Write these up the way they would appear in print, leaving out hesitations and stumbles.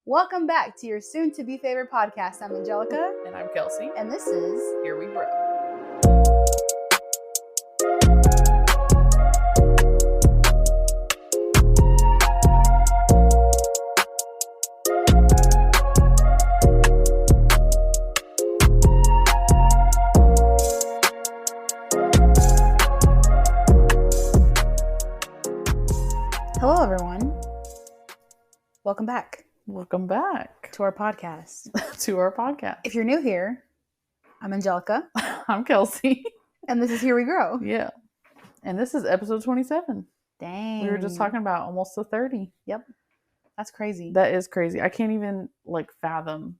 Welcome back to your soon-to-be favorite podcast. I'm Angelica. And I'm Kelsey. And this is Here We Grow. Hello, everyone. Welcome back. Welcome back to our podcast. to our podcast. If you're new here, I'm Angelica. I'm Kelsey. And this is Here We Grow. Yeah. And this is episode 27. Dang. We were just talking about almost the 30. Yep. That's crazy. That is crazy. I can't even fathom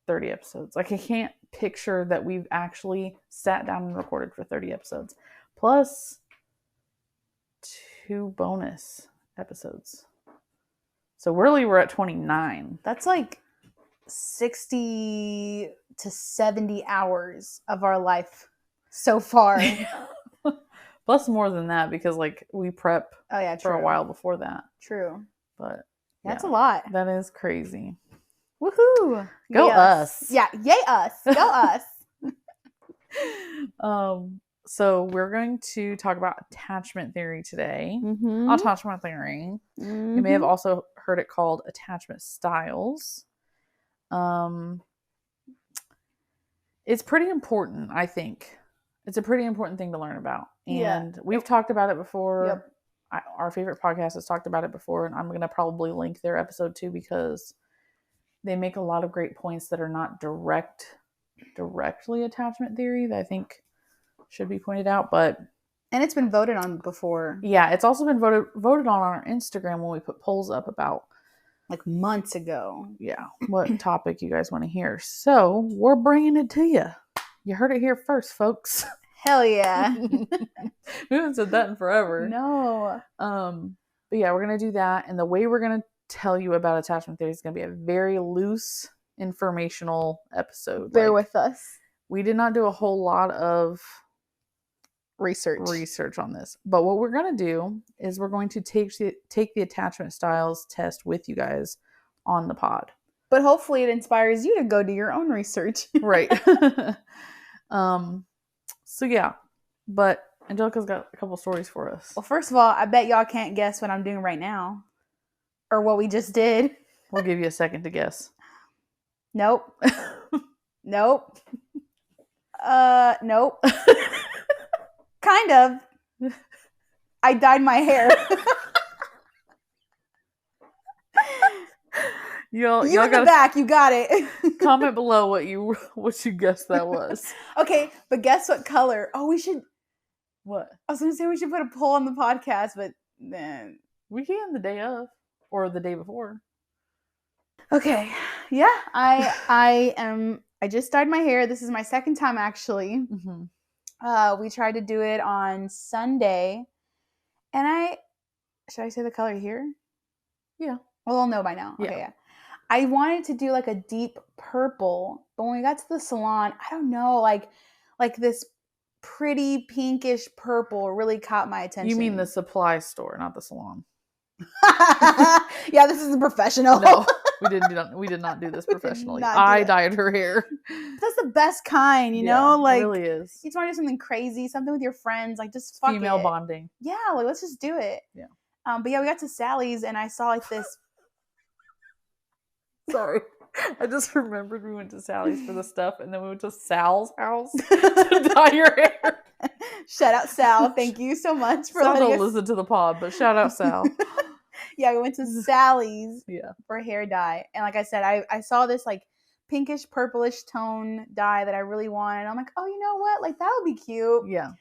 30 episodes. I can't picture that we've actually sat down and recorded for 30 episodes. Plus 2 bonus episodes. So really we're at 29. That's like 60 to 70 hours of our life so far. Plus more than that because we prep for a while before that. True. But that's a lot. That is crazy. Woohoo. Go us. Yeah, yay us. Go us. So we're going to talk about attachment theory today. Mm-hmm. Attachment theory. Mm-hmm. You may have also heard it called attachment styles. It's pretty important, I think. It's a pretty important thing to learn about. And we've talked about it before. Yep. Our favorite podcast has talked about it before, and I'm going to probably link their episode too because they make a lot of great points that are not directly attachment theory that I think should be pointed out, and it's been voted on before. Yeah, it's also been voted on our Instagram when we put polls up about months ago. Yeah, what topic you guys want to hear. So we're bringing it to you. You heard it here first, folks. Hell yeah. We haven't said that in forever. No. But yeah, we're gonna do that, and the way we're gonna tell you about attachment theory is gonna be a very loose, informational episode. Bear with us. We did not do a whole lot of research on this, but what we're going to do is we're going to take the attachment styles test with you guys on the pod, but hopefully it inspires you to go do your own research. Right. So yeah, but Angelica's got a couple stories for us. Well, first of all, I bet y'all can't guess what I'm doing right now or what we just did. We'll give you a second to guess. Nope. Nope. Nope. Kind of. I dyed my hair. You in the back, you got it. Comment below what you guessed that was. Okay, but guess what color? Oh, we should. What? I was gonna say we should put a poll on the podcast, but then we can the day of or the day before. Okay. Yeah, I just dyed my hair. This is my second time actually. Mm-hmm. We tried to do it on Sunday, and should I say the color here? Yeah. Well, I'll know by now. Okay, yeah. I wanted to do a deep purple, but when we got to the salon, I don't know, like this pretty pinkish purple really caught my attention. You mean the supply store, not the salon? Yeah, this is a professional. No, we did not do this professionally. I dyed her hair. That's the best kind, you know? It really is. You just want to do something crazy, something with your friends, just fuck female it. Bonding. Yeah, let's just do it. Yeah. But yeah, we got to Sally's and I saw this. Sorry. I just remembered we went to Sally's for the stuff and then we went to Sal's house to dye your hair. Shout out Sal. Thank you so much for letting us listen to the pod, but shout out Sal. Yeah, we went to Sally's yeah. for hair dye. And like I said, I saw this pinkish purplish tone dye that I really wanted. I'm like, oh, you know what? That would be cute. Yeah.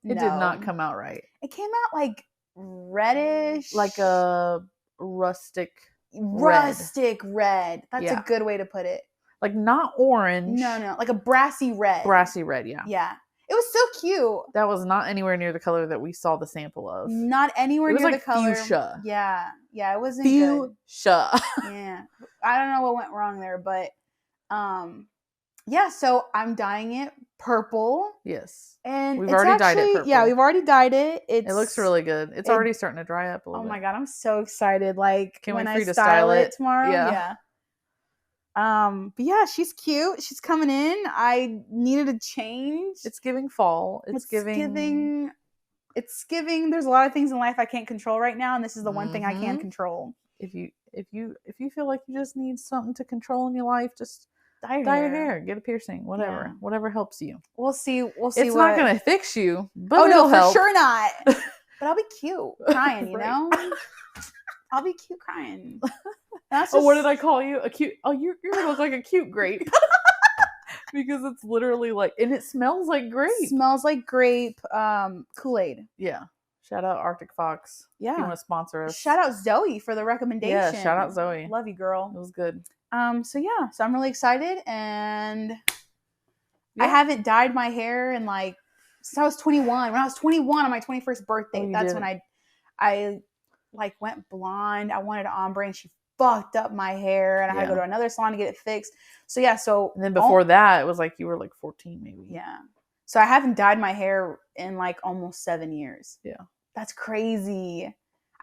It did not come out right. It came out reddish. Like a rustic red. That's a good way to put it. Not orange. No. Like a brassy red. Brassy red, yeah. Yeah. It was so cute. That was not anywhere near the color that we saw the sample of. Not anywhere near the color. Fuchsia. Yeah. Yeah, it wasn't good. Fuchsia. Yeah. I don't know what went wrong there, but yeah, so I'm dyeing it purple. Yes. And We've it's already dyed it actually, purple. yeah, we've already dyed it. It looks really good. It's already starting to dry up a little oh bit. my God, I'm so excited. Like Can't when wait for I you to style style it it. tomorrow. Yeah. Yeah. But yeah, she's cute. She's coming in. I needed a change. It's giving fall. It's giving. It's giving. There's a lot of things in life I can't control right now, and this is the one thing I can control. If you feel like you just need something to control in your life, just dye your hair, get a piercing, whatever helps you. We'll see. It's not gonna fix you, but oh no, it'll help. for sure not. But I'll be cute crying, you know. I'll be cute crying. That's just... Oh, what did I call you? A cute? Oh, you're gonna look like a cute grape. Because it's literally like, and it smells like grape. Smells like grape. Kool-Aid. Yeah. Shout out Arctic Fox. Yeah. If you want to sponsor us. Shout out Zoe for the recommendation. Yeah, shout out Zoe. Love you, girl. It was good. So yeah, so I'm really excited, and I haven't dyed my hair in like since I was 21. When I was 21 on my 21st birthday, that's when I like went blonde. I wanted an ombre, and she fucked up my hair, and I had to go to another salon to get it fixed. So yeah, and then before that, it was like you were like 14 maybe. Yeah. So I haven't dyed my hair in like almost 7 years. Yeah. That's crazy.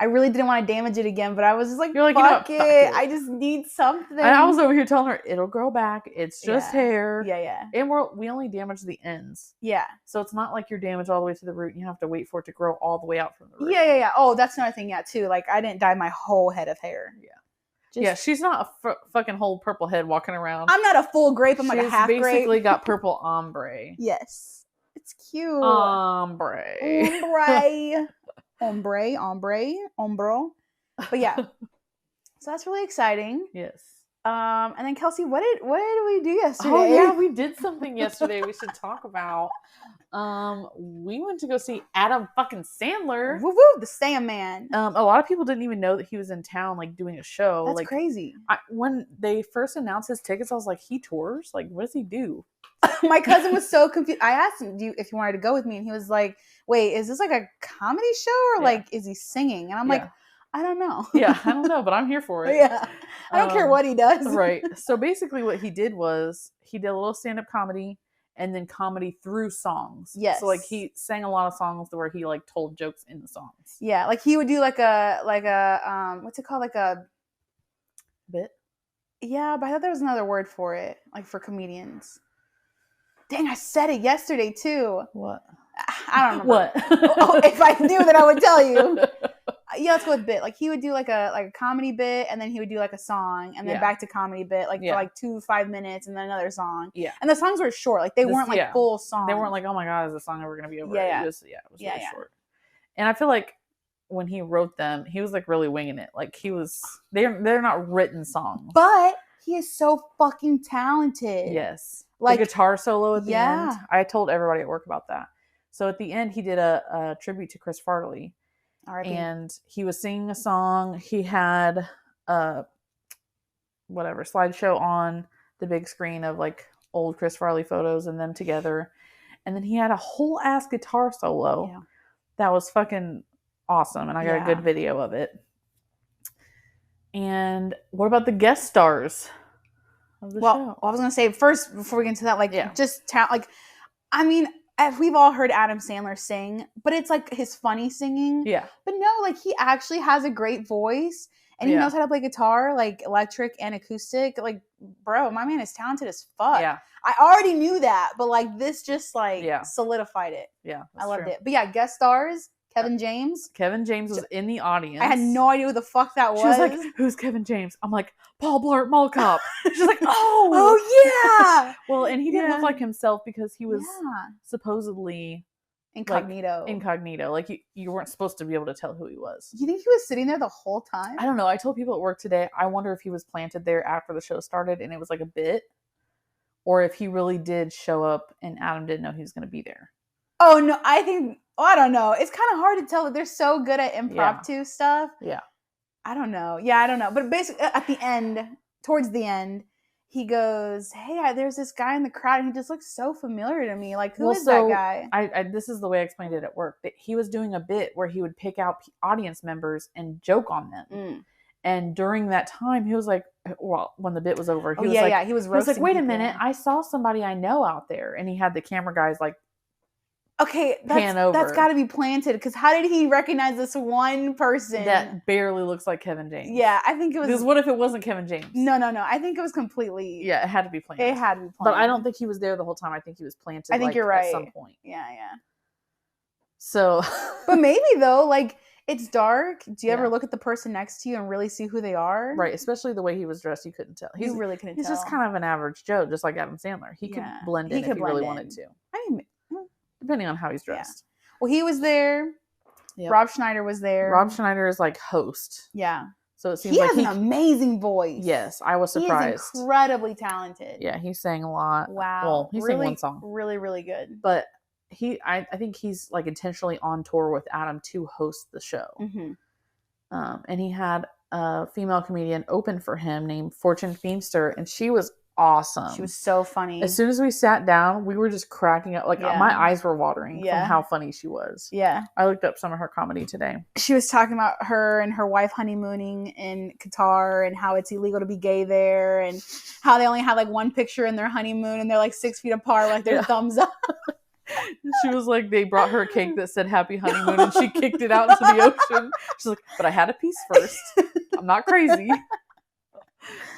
I really didn't want to damage it again, but I was just like, you're like, fuck it. I just need something. And I was over here telling her, it'll grow back. It's just hair. Yeah. And we only damage the ends. Yeah. So it's not like you're damaged all the way to the root and you have to wait for it to grow all the way out from the root. Yeah. Oh, that's another thing, too. Like, I didn't dye my whole head of hair. Yeah. She's not a fucking whole purple head walking around. I'm not a full grape. I'm like a half grape. She's basically got purple ombre. Yes. It's cute. Ombre. Ombro. But yeah. So that's really exciting. Yes. And then Kelsey, what did we do yesterday? Oh yeah, we did something yesterday we should talk about. We went to go see Adam fucking Sandler. Woo woo, the Sandman. A lot of people didn't even know that he was in town, like doing a show. That's like, crazy. When they first announced his tickets, I was like, he tours? Like, what does he do? My cousin was so confused. I asked him if you wanted to go with me, and he was like, wait, is this like a comedy show or like is he singing? And I'm like, I don't know. I don't know, but I'm here for it. Yeah. I don't care what he does. Right. So basically what he did was he did a little stand-up comedy and then comedy through songs. Yes. So like he sang a lot of songs where he like told jokes in the songs. Yeah. Like he would do like a what's it called? Like a bit? Yeah, but I thought there was another word for it, like for comedians. Dang, I said it yesterday too. What? I don't know. What? If I knew that I would tell you. Yeah, let's go with bit. Like he would do like a comedy bit, and then he would do like a song, and then back to comedy bit, like for like 2 5 minutes, and then another song. Yeah. And the songs were short, like they weren't like full songs. They weren't like, oh my god, is the song ever gonna be over? Yeah. It was really short. And I feel like when he wrote them, he was like really winging it. Like they're not written songs. But he is so fucking talented. Yes. Like the guitar solo at the end. I told everybody at work about that. So at the end, he did a tribute to Chris Farley. And he was singing a song. He had a slideshow on the big screen of like old Chris Farley photos and them together. And then he had a whole ass guitar solo that was fucking awesome. And I got a good video of it. And what about the guest stars of the show? I was going to say first, before we get into that, just I mean, we've all heard Adam Sandler sing, but it's like his funny singing. Yeah. But no, like he actually has a great voice, and he knows how to play guitar, like electric and acoustic. Like, bro, my man is talented as fuck. Yeah. I already knew that, but like this just like solidified it. Yeah. I loved it. But yeah, guest stars, Kevin James. Kevin James was in the audience. I had no idea who the fuck that was. She was like, who's Kevin James? I'm like, Paul Blart Mall Cop. She's like, oh yeah. Well, and he didn't look like himself because he was supposedly incognito. Like you weren't supposed to be able to tell who he was. You think he was sitting there the whole time? I don't know. I told people at work today, I wonder if he was planted there after the show started and it was like a bit, or if he really did show up and Adam didn't know he was going to be there. Oh no, I don't know. It's kind of hard to tell. They're so good at impromptu stuff. Yeah. I don't know. Yeah, I don't know. But basically, at the end, towards the end, he goes, "Hey, there's this guy in the crowd, and he just looks so familiar to me. Like, who is that guy?" I this is the way I explained it at work. That he was doing a bit where he would pick out audience members and joke on them. And during that time, he was like, well, when the bit was over, he was yeah, like, yeah, he was he was like, roasting wait a people. minute, I saw somebody I know out there. And he had the camera guys like, okay, pan that's over. got to be planted, because how did he recognize this one person that barely looks like Kevin James? Yeah, I think it was. Because what if it wasn't Kevin James? No. I think it was completely. Yeah, it had to be planted. It had to be planted. But I don't think he was there the whole time. I think he was planted. I think you're right. At some point. Yeah. So. But maybe though, like, it's dark. Do you ever look at the person next to you and really see who they are? Right, especially the way he was dressed, you couldn't tell. You really couldn't tell. He's just kind of an average Joe, just like Adam Sandler. He could blend in if he really wanted to. I mean, depending on how he's dressed. Yeah. Well, he was there. Yep. Rob Schneider was there. Rob Schneider is like host. Yeah. So it seems he like has an amazing voice. Yes, I was surprised. He's incredibly talented. Yeah, he sang a lot. Wow. Well, he sang one song. Really, really good. But I think he's like intentionally on tour with Adam to host the show. Mm-hmm. And he had a female comedian open for him named Fortune Feimster, and she was awesome. She was so funny. As soon as we sat down, we were just cracking up. Like my eyes were watering from how funny she was. Yeah. I looked up some of her comedy today. She was talking about her and her wife honeymooning in Qatar and how it's illegal to be gay there, and how they only had like one picture in their honeymoon and they're like 6 feet apart, like their thumbs up. She was like, they brought her a cake that said happy honeymoon and she kicked it out into the ocean. She's like, but I had a piece first. I'm not crazy.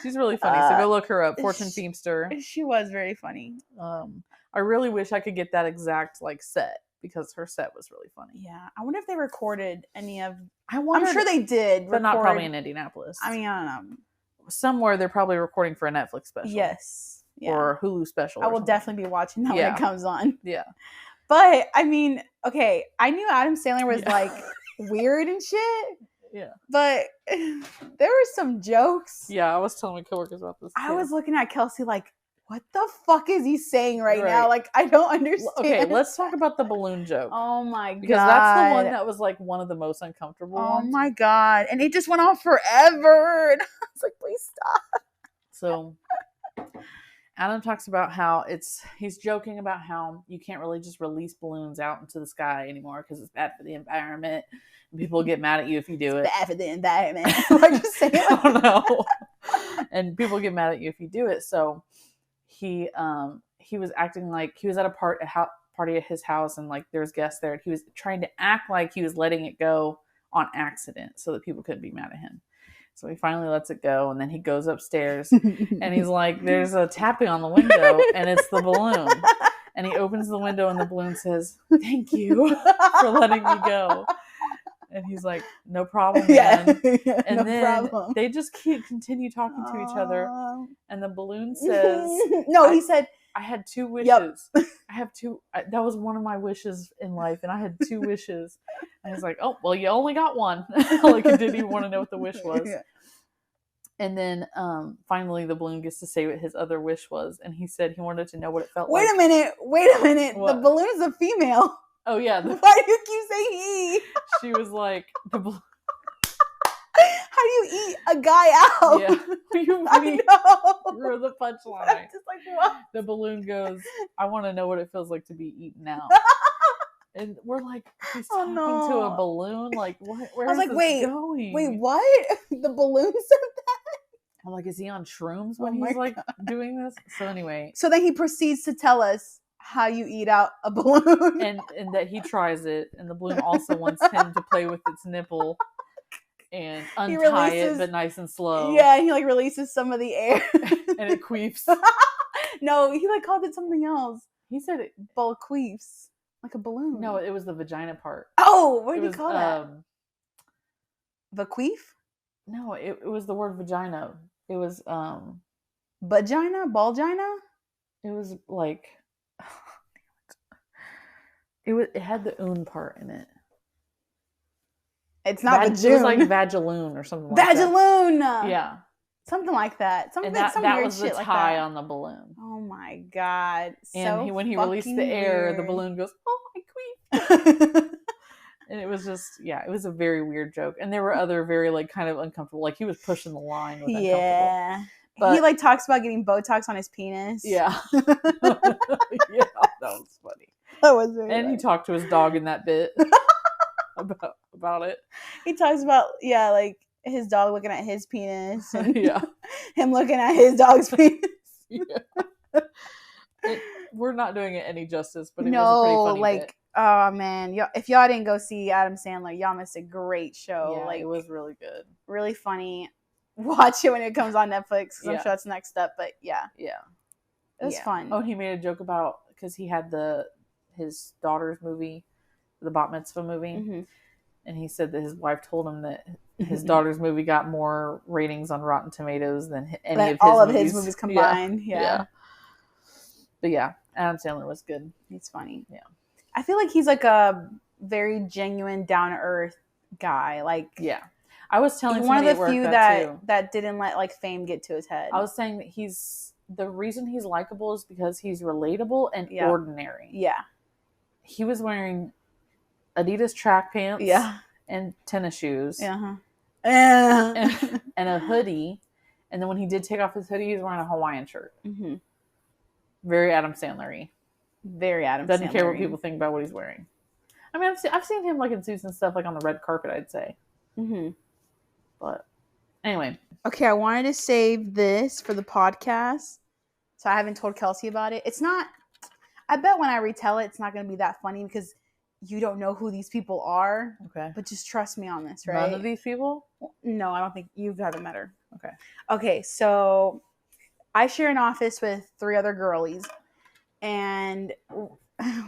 She's really funny. So go look her up. Fortune Feimster. She was very funny. I really wish I could get that exact like set, because her set was really funny. Yeah. I wonder if they recorded any of. I'm sure they did. But not probably in Indianapolis. I mean, I don't know. Somewhere they're probably recording for a Netflix special. Yes. Yeah. Or Hulu special. I will definitely be watching that when it comes on. Yeah. But I mean, okay, I knew Adam Sandler was like weird and shit. Yeah. But there were some jokes. Yeah, I was telling my coworkers about this. I was looking at Kelsey like, what the fuck is he saying right now? Like, I don't understand. Okay, let's talk about the balloon joke. Oh my God. Because that's the one that was like one of the most uncomfortable ones. Oh my God. And it just went on forever. And I was like, please stop. So Adam talks about how he's joking about how you can't really just release balloons out into the sky anymore because it's bad for the environment. And people get mad at you if you do it. Bad for the environment. Why'd you say it? I don't know. And people get mad at you if you do it. So he was acting like he was at a party at his house, and like there's guests there, and he was trying to act like he was letting it go on accident so that people couldn't be mad at him. So he finally lets it go, and then he goes upstairs, and he's like, there's a tapping on the window, and it's the balloon. And he opens the window, and the balloon says, thank you for letting me go. And he's like, no problem, man. And no then they just continue talking to each other. And the balloon says, he said, I had 2 wishes. Yep. I have 2. That was one of my wishes in life. And I had 2 wishes. And he's like, oh, well, you only got one. Like, he didn't even want to know what the wish was. Yeah. And then finally the balloon gets to say what his other wish was. And he said he wanted to know what it felt like. Wait a minute. What? The balloon is a female. Oh, yeah. Why do you keep saying he? She was like, how do you eat a guy out? Yeah. I know. You're the punchline. I'm just like, what? The balloon goes, I want to know what it feels like to be eaten out. And we're like, he's talking to a balloon? Like, where is this going? Wait, what? The balloon said that? I'm like, is he on shrooms when he's like doing this? So anyway. So then he proceeds to tell us how you eat out a balloon. And that he tries it, and the balloon also wants him to play with its nipple and untie it, but nice and slow. Yeah, and he like releases some of the air. And it queefs. No, he like called it something else. He said it queefs. Like a balloon. No, it was the vagina part. Oh, what did he call that? Vaqueef? No, it was the word vagina. It was vagina? Balgina? It was like it had the oon part in it. It's not It was like vagaloon or something like Vagaloon! That. Yeah. Something like that. Some that weird was the shit tie like on the balloon. Oh my God. And when he released the air, weird. The balloon goes, oh, I queef. And it was just, it was a very weird joke. And there were other very like kind of uncomfortable, like he was pushing the line with uncomfortable. Yeah. But he like talks about getting Botox on his penis. Yeah. Yeah, that was funny. That was very And funny. he talked to his dog in that bit about it. He talks about, like his dog looking at his penis and Yeah. him looking at his dog's penis. Yeah. We're not doing it any justice, but it was a pretty funny bit. Oh man, if y'all didn't go see Adam Sandler, y'all missed a great show. Yeah, like it was really good. Really funny. Watch it when it comes on Netflix because I'm sure that's next up. But yeah, it was fun. Oh, he made a joke about because he had his daughter's movie, the Bat Mitzvah movie, and he said that his wife told him that his daughter's movie got more ratings on Rotten Tomatoes than any of all his of his movies combined. Yeah. But yeah, Adam Sandler was good. He's funny. Yeah. I feel like he's like a very genuine, down to earth guy. Like, yeah, I was telling one of the few that didn't let like fame get to his head. I was saying that the reason he's likable is because he's relatable and ordinary. Yeah, he was wearing Adidas track pants. And tennis shoes. And a hoodie, and then when he did take off his hoodie, he was wearing a Hawaiian shirt. Very Adam Sandler-y. Very Adam Doesn't care what people think about what he's wearing. I mean, I've seen him like in suits and stuff, like on the red carpet, I'd say. But anyway. Okay, I wanted to save this for the podcast, so I haven't told Kelsey about it. It's not, I bet when I retell it, it's not going to be that funny because you don't know who these people are. Okay. But just trust me on this, right? None of these people? No, I don't think you haven't met her. Okay. Okay, so I share an office with 3 other girlies. And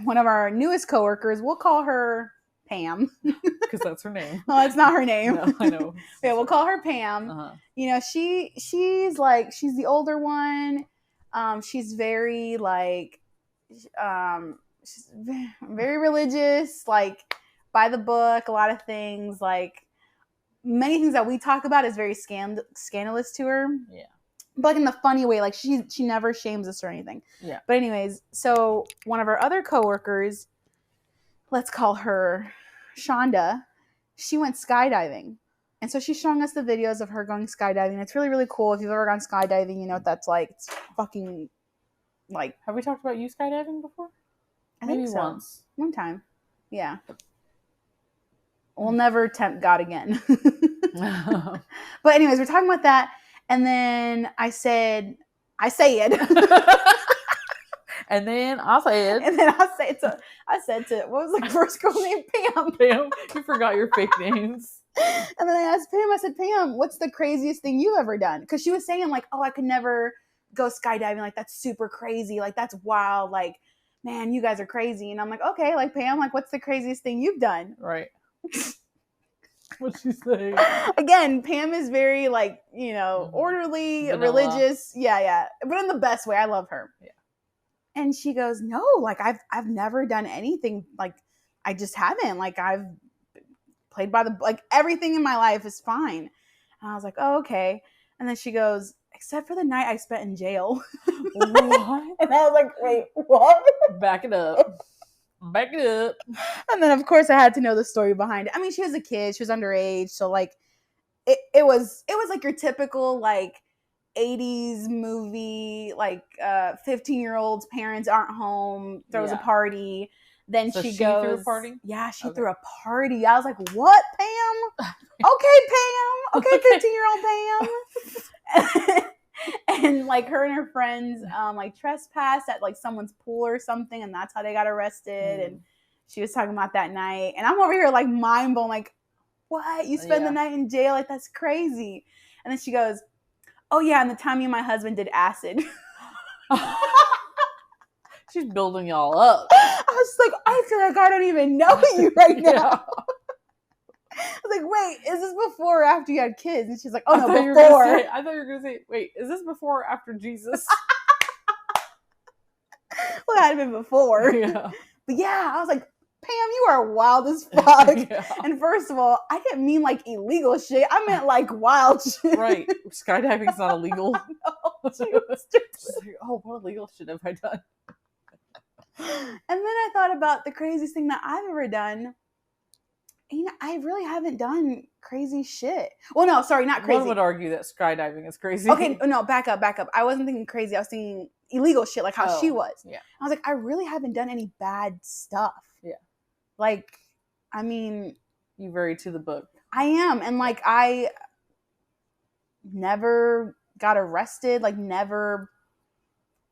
one of our newest coworkers, we'll call her Pam. Because that's her name. No, it's not her name. No, I know. Yeah, we'll call her Pam. You know, she's the older one. She's very like, she's very religious, like by the book, a lot of things, like many things that we talk about is very scandalous to her. Yeah. But like in the funny way, like she never shames us or anything. Yeah. But anyways, so one of our other coworkers, let's call her Shonda, she went skydiving. And so she's showing us the videos of her going skydiving. It's really, really cool. If you've ever gone skydiving, you know what that's like. It's fucking like... Have we talked about you skydiving before? I think so. Once. One time. Yeah. We'll never tempt God again. But anyways, we're talking about that. And then I said. And then I said to, what was the first girl named Pam? Pam, you forgot your fake names. And then I asked Pam, I said, Pam, what's the craziest thing you've ever done? Because she was saying like, oh, I could never go skydiving. Like, that's super crazy. Like, that's wild. Like, man, you guys are crazy. And I'm like, okay, like, Pam, like, what's the craziest thing you've done? Right. What'd she say? Again, Pam is very, like, you know, orderly, religious. Yeah. But in the best way. I love her. Yeah. And she goes, no, like, I've never done anything. Like, I just haven't. Like, I've played by the, like, everything in my life is fine. And I was like, oh, okay. And then she goes, except for the night I spent in jail. What? And I was like, wait, what? Back it up. And then, of course, I had to know the story behind it. I mean, she was a kid. She was underage. So, like, it was like your typical, like, 80s movie, like, 15-year-old's parents aren't home, throws a party. Then so she goes, threw a party? Yeah, she threw a party. I was like, what, Pam? Okay, Pam. Okay, 15-year-old Pam. And like her and her friends like trespassed at like someone's pool or something, and that's how they got arrested. And she was talking about that night, and I'm over here like mind blown, like, what? You spend the night in jail? Like, that's crazy. And then she goes, oh yeah, and the time me and my husband did acid. She's building y'all up. I was like, I feel like I don't even know you right now. Yeah. I was like, wait, is this before or after you had kids? And she's like, oh, no, before. I thought you were going to say, wait, is this before or after Jesus? Well, that had been before. Yeah. But yeah, I was like, Pam, you are wild as fuck. Yeah. And first of all, I didn't mean like illegal shit. I meant like wild shit. Right. Skydiving's not illegal. No, oh, what illegal shit have I done? And then I thought about the craziest thing that I've ever done. You know, I really haven't done crazy shit. Well, no, sorry, not crazy. One would argue that skydiving is crazy. Okay, no, back up. I wasn't thinking crazy. I was thinking illegal shit, like how she was. Yeah. I was like, I really haven't done any bad stuff. Yeah. Like, I mean... You very to the book. I am. And like, I never got arrested, like never,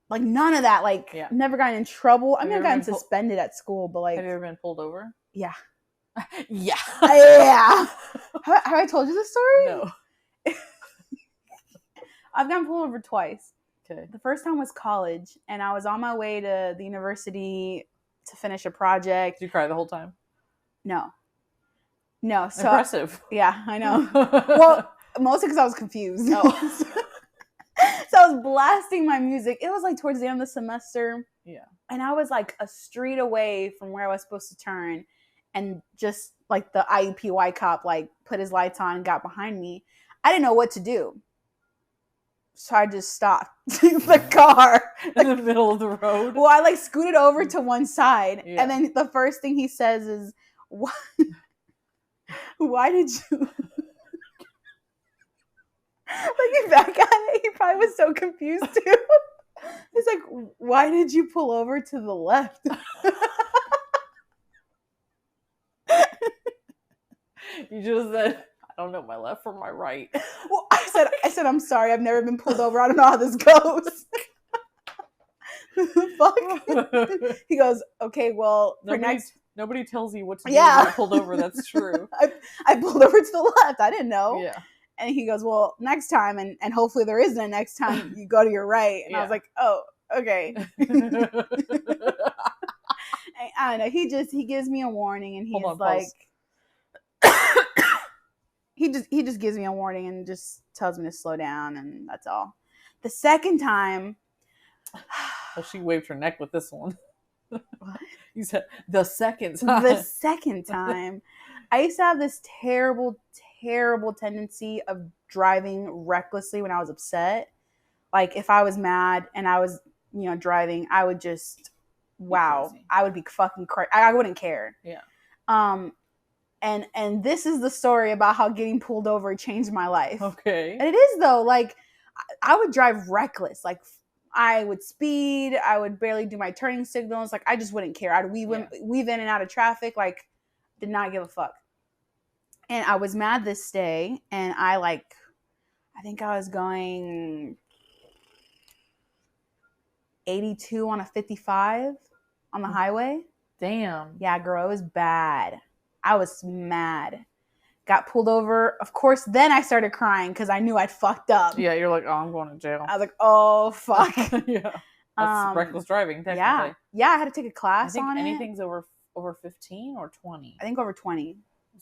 like none of that, like never got in trouble. I mean, I got suspended at school, but like, have you ever been pulled over? Yeah. Yeah. Yeah. Have I told you this story? No. I've gotten pulled over twice. Okay. The first time was college, and I was on my way to the university to finish a project. Did you cry the whole time? No. So, impressive. Yeah, I know. Well, mostly because I was confused. Oh. So I was blasting my music. It was like towards the end of the semester. Yeah. And I was like a street away from where I was supposed to turn. And just like the IUPUI cop like put his lights on and got behind me. I didn't know what to do. So I just stopped the car. In the middle of the road? Well, I like scooted over to one side. Yeah. And then the first thing he says is, why did you... Looking back at it, he probably was so confused too. He's like, why did you pull over to the left? You just said, I don't know my left from my right. Well, I said, I'm sorry, I've never been pulled over. I don't know how this goes. Fuck. He goes, okay, well, nobody tells you what to do when you're pulled over. That's true. I pulled over to the left. I didn't know. Yeah. And he goes, well, next time, and hopefully there isn't a next time, you go to your right. And I was like, oh, okay. I don't know. He gives me a warning, and he's like, he just gives me a warning and just tells me to slow down, and that's all. The second time. Well, she waved her neck with this one. What? You said the second time. The second time. I used to have this terrible tendency of driving recklessly when I was upset. Like if I was mad and I was, driving, I would just, I would be fucking crazy. I wouldn't care. Yeah. And this is the story about how getting pulled over changed my life. Okay. And it is though. Like I would drive reckless. Like I would speed. I would barely do my turning signals. Like I just wouldn't care. I'd weave in and out of traffic. Like did not give a fuck. And I was mad this day, and I think I was going 82 on a 55 on the highway. Damn. Yeah, girl, it was bad. I was mad. Got pulled over. Of course, then I started crying because I knew I'd fucked up. Yeah, you're like, oh, I'm going to jail. I was like, oh, fuck. Yeah. That's reckless driving, technically. Yeah, I had to take a class on it. Anything's over 15 or 20. I think over 20.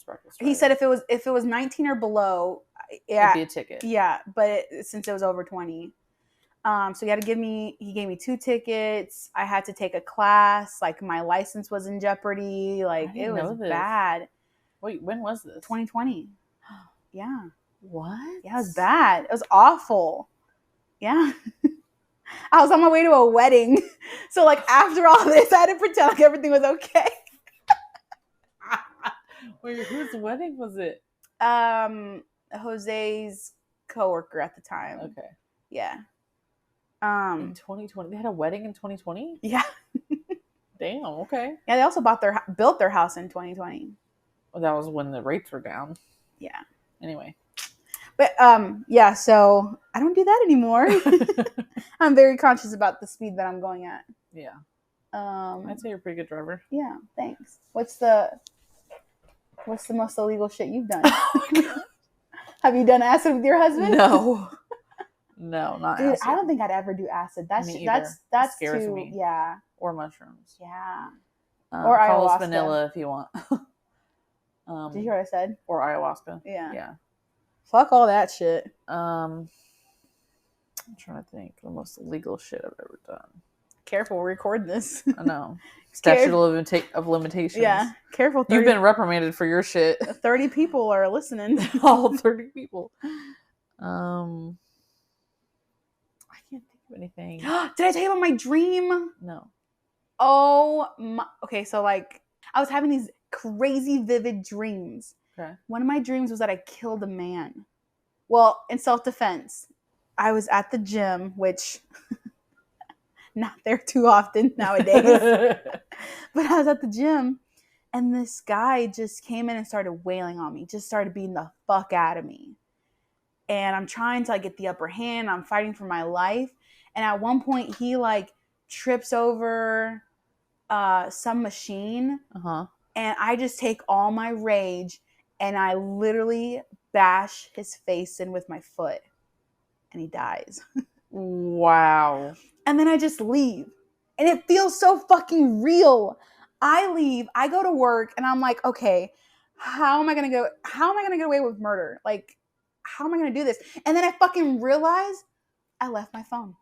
Reckless he said if it was 19 or below, it'd be a ticket. Yeah, but since it was over 20, so he gave me 2 tickets. I had to take a class. Like my license was in jeopardy. Like it was bad. Wait, when was this? 2020. Yeah. What? Yeah, it was bad. It was awful. Yeah. I was on my way to a wedding. So like after all this, I had to pretend like everything was okay. Wait, whose wedding was it? Jose's coworker at the time. Okay. Yeah. In 2020, they had a wedding in 2020? Yeah. Damn. Okay. Yeah, they also built their house in 2020. Well, that was when the rates were down. Yeah. Anyway. But yeah. So I don't do that anymore. I'm very conscious about the speed that I'm going at. Yeah. I'd say you're a pretty good driver. Yeah. Thanks. What's the most illegal shit you've done? Have you done acid with your husband? No. No, not Dude, acid. I don't think I'd ever do acid. That's scares too, me. Yeah. Or mushrooms. Yeah. Or call us vanilla if you want. Did you hear what I said? Or ayahuasca. Yeah. Yeah. Fuck all that shit. I'm trying to think the most illegal shit I've ever done. Careful, we're recording this. I know. Statute of limitations. Yeah. Careful. You've been reprimanded for your shit. 30 people are listening. All 30 people. I can't think of anything. Did I tell you about my dream? No. Oh my. Okay, so like I was having these crazy vivid dreams. Okay. One of my dreams was that I killed a man. Well, in self-defense. I was at the gym, which not there too often nowadays. But I was at the gym, and this guy just came in and started wailing on me. Just started beating the fuck out of me. and I'm trying to like get the upper hand. I'm fighting for my life. And at one point he like trips over some machine, and I just take all my rage and I literally bash his face in with my foot, and he dies. Wow. And then I just leave. And it feels so fucking real. I leave, I go to work, and I'm like, okay, how am I gonna get away with murder? Like, how am I gonna do this? And then I fucking realize I left my phone.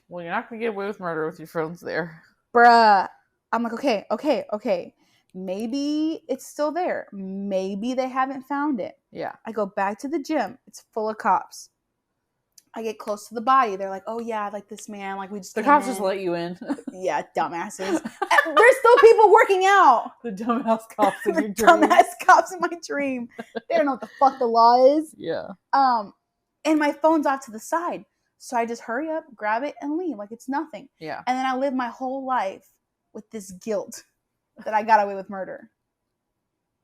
Well, you're not gonna get away with murder with your phones there. Bruh. I'm like, okay. Maybe it's still there. Maybe they haven't found it. Yeah. I go back to the gym. It's full of cops. I get close to the body. They're like, oh yeah, like this man, like we just The cops just let you in. Yeah, dumbasses. There's still people working out. The dumbass cops in your The dream. dumbass cops in my dream. They don't know what the fuck the law is. Yeah. And my phone's off to the side. So I just hurry up, grab it, and leave like it's nothing. Yeah. And then I live my whole life with this guilt that I got away with murder.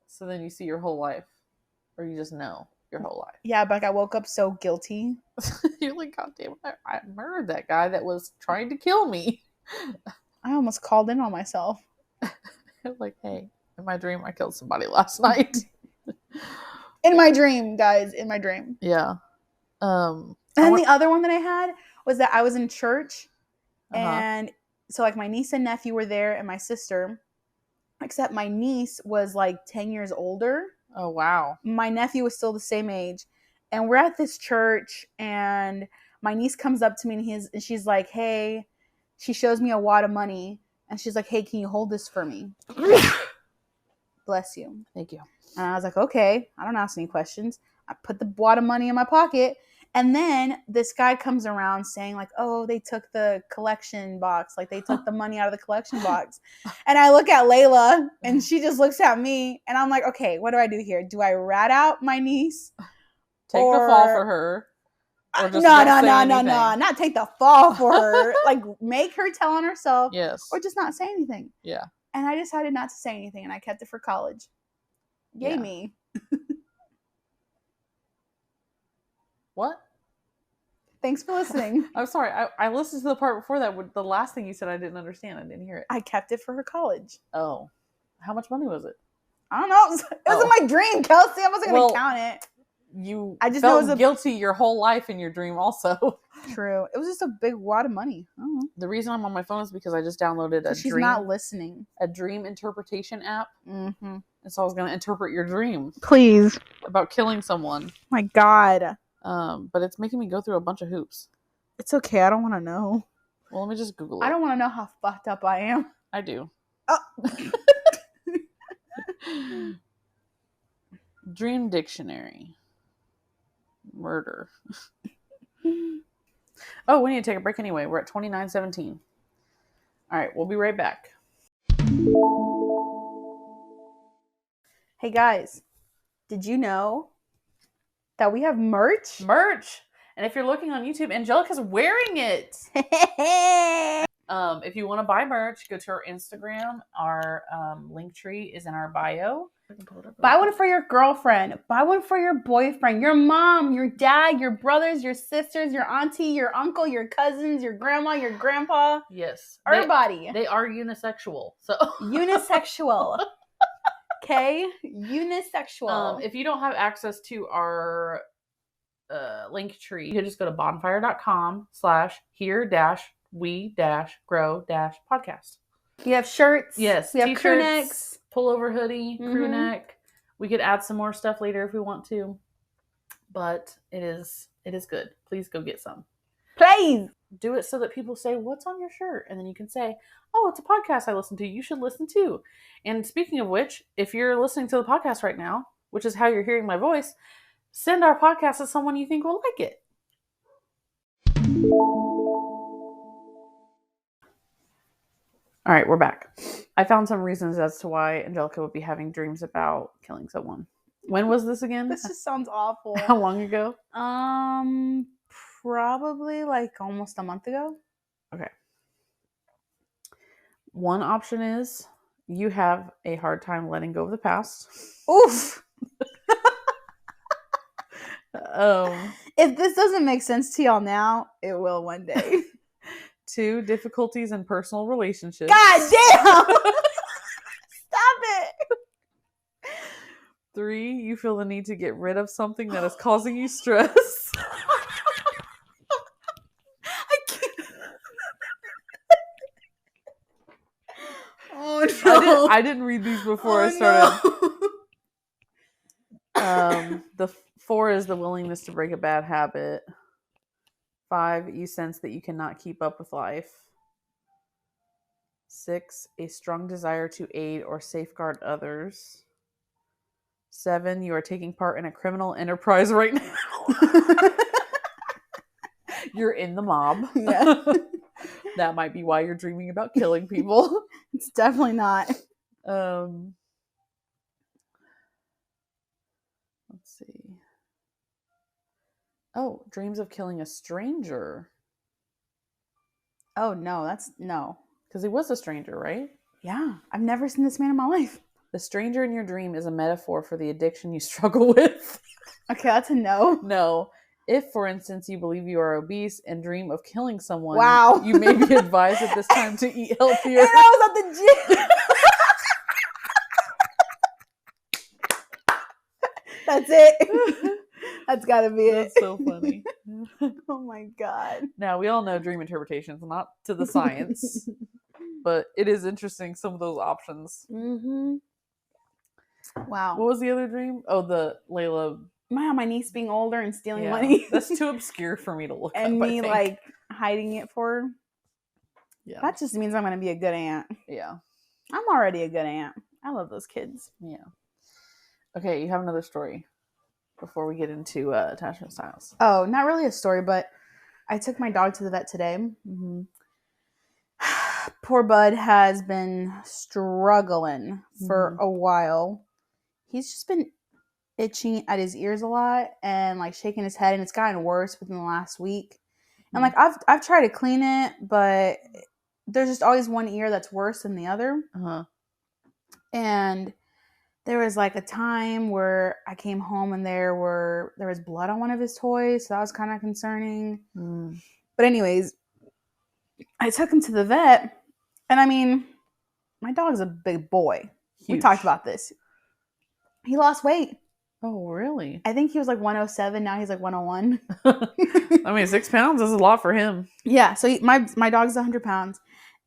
So then you see your whole life. Or you just know your whole life. Yeah, but like I woke up so guilty. You're like, God damn it, I murdered that guy that was trying to kill me. I almost called in on myself. Like, hey, in my dream, I killed somebody last night. In my dream, guys. In my dream. Yeah. And then the other one that I had was that I was in church. And so like my niece and nephew were there and my sister. Except my niece was like 10 years older. Oh, wow. My nephew was still the same age. And we're at this church, and my niece comes up to me, and she's like, hey, she shows me a wad of money, and she's like, hey, can you hold this for me? Bless you. Thank you. And I was like, okay, I don't ask any questions. I put the wad of money in my pocket, and then this guy comes around saying like, oh, they took the collection box. Like they took the money out of the collection box. And I look at Layla, and she just looks at me, and I'm like, okay, what do I do here? Do I rat out my niece? Take the fall for her. Or just No, not take the fall for her. Like make her tell on herself. Yes. Or just not say anything. Yeah. And I decided not to say anything, and I kept it for college. Yay me. What? Thanks for listening. I'm sorry. I listened to the part before that. The last thing you said, I didn't understand. I didn't hear it. I kept it for her college. Oh. How much money was it? I don't know. It was in my dream, Kelsey. I wasn't going to count it. I just felt guilty your whole life in your dream also. True. It was just a big wad of money. The reason I'm on my phone is because I just downloaded She's not listening. A dream interpretation app. Mm-hmm. And so I was going to interpret your dream. Please. About killing someone. My God. But it's making me go through a bunch of hoops. It's okay. I don't want to know. Well, let me just Google it. I don't want to know how fucked up I am. I do. Oh. Dream dictionary. Murder. Oh, we need to take a break anyway. We're at 29:17. All right, we'll be right back. Hey guys, did you know that we have merch? And if you're looking on YouTube, Angelica's wearing it. If you want to buy merch, go to our Instagram. Our link tree is in our bio. Buy one for your girlfriend. Buy one for your boyfriend, your mom, your dad, your brothers, your sisters, your auntie, your uncle, your cousins, your grandma, your grandpa. Yes. Everybody. They are unisexual. So unisexual. Okay? Unisexual. If you don't have access to our link tree, you can just go to bonfire.com/here-we-grow-podcast. We have shirts. Yes. We have crew necks. Pullover hoodie, crew neck. We could add some more stuff later if we want to. But it is good. Please go get some. Please. Do it so that people say, what's on your shirt? And then you can say, oh, it's a podcast I listen to. You should listen too. And speaking of which, if you're listening to the podcast right now, which is how you're hearing my voice, send our podcast to someone you think will like it. All right, we're back. I found some reasons as to why Angelica would be having dreams about killing someone. When was this again? This just sounds awful. How long ago? Probably like almost a month ago. Okay. One option is you have a hard time letting go of the past. Oof. If this doesn't make sense to y'all now, it will one day. 2, difficulties in personal relationships. God damn! Stop it! 3, you feel the need to get rid of something that is causing you stress. I can't. Oh no! I didn't read these before I started. No. The 4 is the willingness to break a bad habit. 5, you sense that you cannot keep up with life. 6, a strong desire to aid or safeguard others. 7, you are taking part in a criminal enterprise right now. You're in the mob. Yeah. That might be why you're dreaming about killing people. It's definitely not. Let's see. Oh, dreams of killing a stranger. Oh no, that's no. Because he was a stranger, right? Yeah, I've never seen this man in my life. The stranger in your dream is a metaphor for the addiction you struggle with. Okay, that's a no. No. If, for instance, you believe you are obese and dream of killing someone, wow, you may be advised at this time to eat healthier. And I was at the gym. That's it. That's gotta be That's it. so funny. Oh my god. Now, we all know dream interpretations, not to the science, but it is interesting, some of those options. Mm-hmm. Wow. What was the other dream? Oh, the Layla. My niece being older and stealing money. That's too obscure for me to look and up, me like hiding it for her. Yeah. That just means I'm gonna be a good aunt. Yeah. I'm already a good aunt. I love those kids. Yeah. Okay, you have another story before we get into attachment styles. Oh, not really a story, but I took my dog to the vet today. Mm-hmm. Poor Bud has been struggling for a while. He's just been itching at his ears a lot and like shaking his head, and it's gotten worse within the last week. And like I've tried to clean it, but there's just always one ear that's worse than the other. And there was like a time where I came home and there was blood on one of his toys, so that was kind of concerning. But anyways, I took him to the vet, and I mean, my dog's a big boy. Huge. We talked about this. He lost weight. Oh, really? I think he was like 107. Now he's like 101. I mean, 6 pounds is a lot for him. Yeah. So my dog's 100 pounds.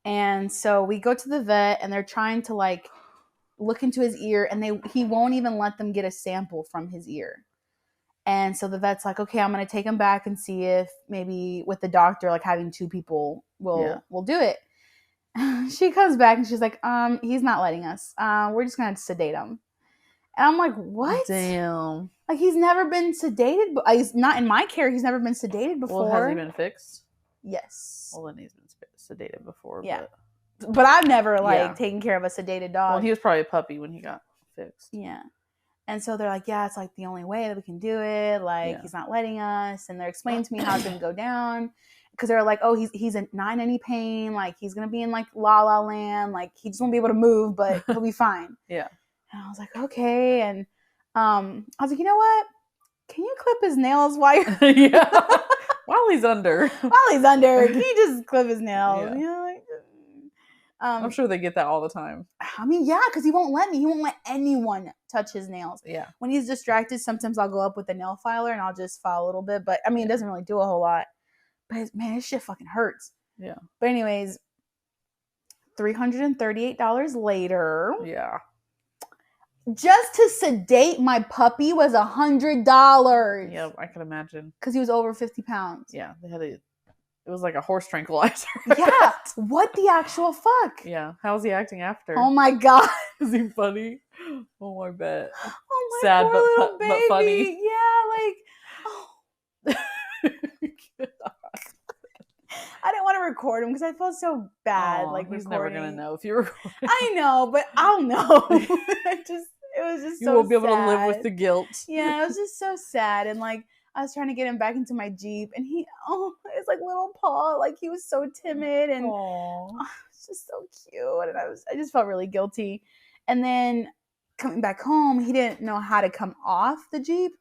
And so we go to the vet, and they're trying to like look into his ear, and he won't even let them get a sample from his ear. And so the vet's like, okay, I'm going to take him back and see if maybe with the doctor, like having 2 people will do it. She comes back and she's like, he's not letting us. We're just going to sedate him. And I'm like, what? Damn. Like, he's never been sedated. But he's not in my care. He's never been sedated before. Well, has he been fixed? Yes. Well, then he's been sedated before. Yeah. But I've never, taken care of a sedated dog. Well, he was probably a puppy when he got fixed. Yeah. And so they're like, yeah, it's like the only way that we can do it. Like, he's not letting us. And they're explaining to me how it's going to go down. Because they're like, oh, he's not in any pain. Like, he's going to be in, like, La La Land. Like, he just won't be able to move, but he'll be fine. Yeah. And I was like, okay. And I was like, you know what? Can you clip his nails while while he's under? While he's under. Can you just clip his nails? Yeah. You know, like, I'm sure they get that all the time. I mean, yeah, because he won't let me. He won't let anyone touch his nails. Yeah. When he's distracted, sometimes I'll go up with a nail filer and I'll just file a little bit. But, I mean, it doesn't really do a whole lot. But, man, this shit fucking hurts. Yeah. But anyways, $338 later. Yeah. Just to sedate my puppy was $100. Yeah, I can imagine. Because he was over 50 pounds. Yeah, it was like a horse tranquilizer. Yeah. What the actual fuck? Yeah. How's he acting after? Oh my god. Is he funny? Oh, I bet. Oh my sad poor but funny. Yeah, like I didn't want to record him because I felt so bad. Aww, like he's recording. never gonna know if you record. I know, but I'll know. It was just you so won't be able sad. to live with the guilt. Yeah, it was just so sad. And like I was trying to get him back into my Jeep, and it's like little paw, like he was so timid, and it's just so cute. And I just felt really guilty. And then coming back home, he didn't know how to come off the Jeep.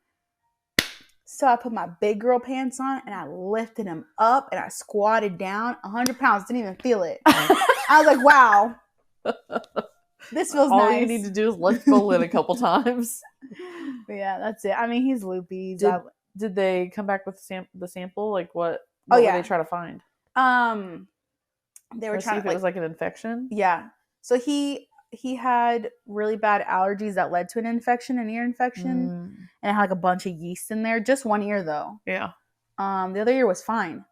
So I put my big girl pants on and I lifted him up and I squatted down 100 pounds. Didn't even feel it. I was like, wow. This feels All nice. you need to do is lift Bolin a couple times. But yeah, that's it. I mean, he's loopy. Did they come back with the sample? Like what Oh, were yeah. they trying to find? They were To trying see if it was like an infection. Yeah. So he had really bad allergies that led to an ear infection, and it had like a bunch of yeast in there. Just one ear though. Yeah. The other ear was fine.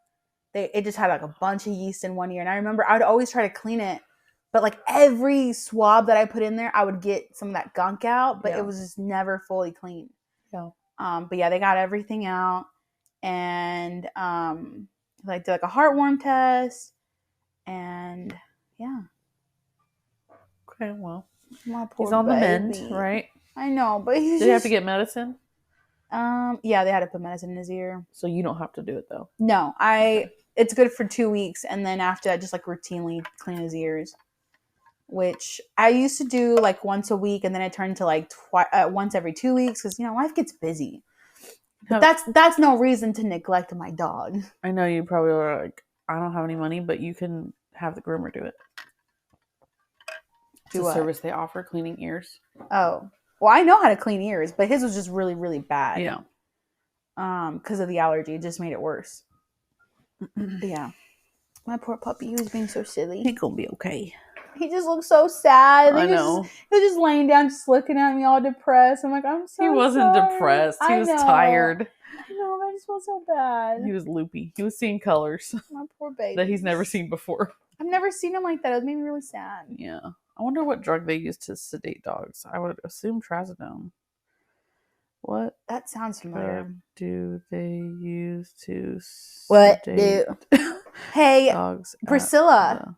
It just had like a bunch of yeast in one ear, and I remember I would always try to clean it, but like every swab that I put in there, I would get some of that gunk out, but it was just never fully clean. Yeah. But yeah, they got everything out, and like did like a heartworm test, and yeah. Okay, well, He's on the mend, right? I know, but did he have to get medicine? Yeah, they had to put medicine in his ear. So you don't have to do it though. No, it's good for 2 weeks, and then after that, just like routinely clean his ears, which I used to do like once a week, and then I turned to like once every 2 weeks because life gets busy. But that's no reason to neglect my dog. I know you probably are like, I don't have any money, but you can have the groomer do it. It's a service they offer, cleaning ears. Oh, well, I know how to clean ears, but his was just really, really bad. Yeah. Because of the allergy, it just made it worse. Yeah. My poor puppy, he was being so silly. He's gonna be okay. He just looked so sad. I know. He was just laying down, just looking at me all depressed. I'm like, I'm so He wasn't depressed. He was tired. I know, I just felt so bad. He was loopy. He was seeing colors. My poor baby. That he's never seen before. I've never seen him like that. It made me really sad. Yeah. I wonder what drug they use to sedate dogs. I would assume trazodone. What? That sounds familiar. Do they use to sedate Hey, dogs? Priscilla.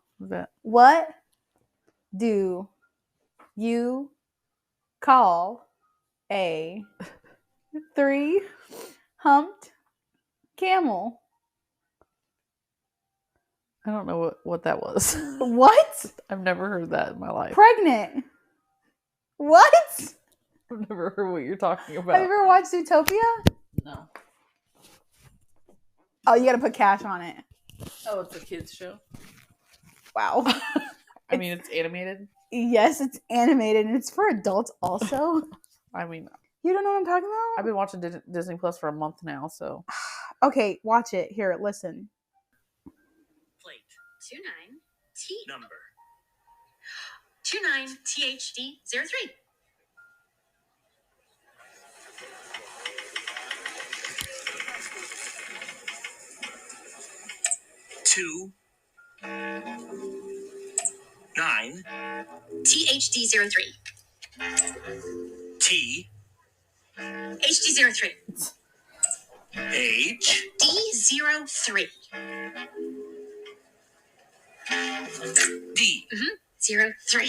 What do you call a 3-humped camel? I don't know what that was. What? I've never heard that in my life. Pregnant. What? I've never heard what you're talking about. Have you ever watched Zootopia? No. Oh, you gotta put cash on it. Oh, it's a kids show? Wow. I mean, it's animated? Yes, it's animated, and it's for adults also. I mean... You don't know what I'm talking about? I've been watching Disney Plus for a month now, so... Okay, watch it. Here, listen. Plate 29T number 29THD03. Two 9 THD03. T HD03. H D03. D 03.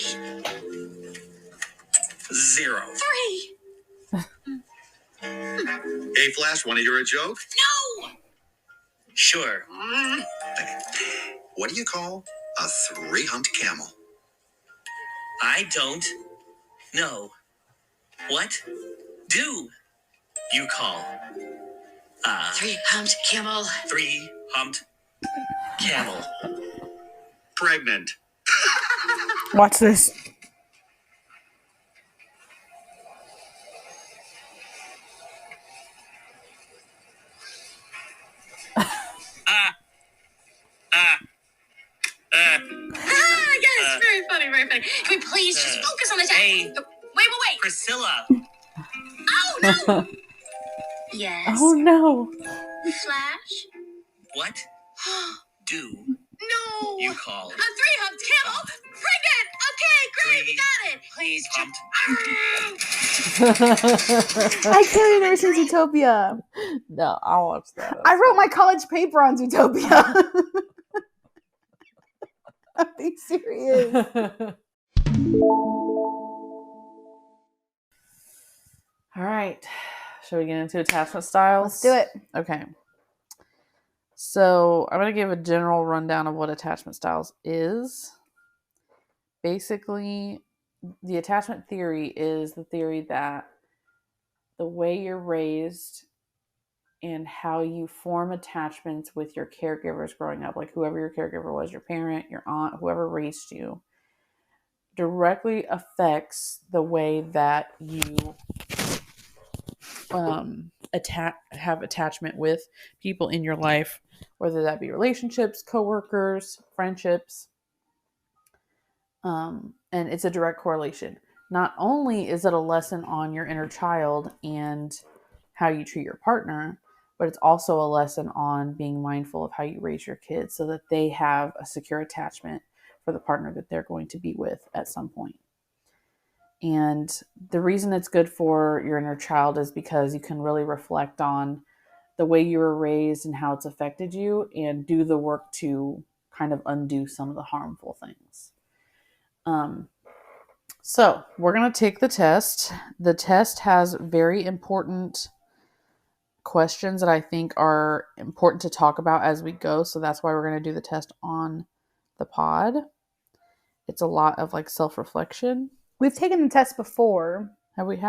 0 3. Hey, Flash, want to hear a joke? No! Sure. What do you call a 3-humped camel? I don't know. What do you call a 3-humped camel? 3-humped camel. Pregnant. Watch this. Yes, very funny, very funny. Can we please just focus on the text? Hey, wait. Priscilla. Oh, no. Yes. Oh, no. Flash? What do No. you call a 3-humped camel? Pregnant. Okay, great. We got it. Please just... I can't even never seen Zootopia. No, I'll watch that. I wrote my college paper on Zootopia. I'm being serious. All right. Shall we get into attachment styles? Let's do it. Okay. So I'm going to give a general rundown of what attachment styles is. Basically, the attachment theory is the theory that the way you're raised and how you form attachments with your caregivers growing up, like whoever your caregiver was, your parent, your aunt, whoever raised you, directly affects the way that you have attachment with people in your life, whether that be relationships, coworkers, friendships. And it's a direct correlation. Not only is it a lesson on your inner child and how you treat your partner, but it's also a lesson on being mindful of how you raise your kids so that they have a secure attachment for the partner that they're going to be with at some point. And the reason it's good for your inner child is because you can really reflect on the way you were raised and how it's affected you and do the work to kind of undo some of the harmful things. So we're going to take the test. The test has very important questions that I think are important to talk about as we go. So that's why we're going to do the test on the pod. It's a lot of like self-reflection. We've taken the test before. Have we?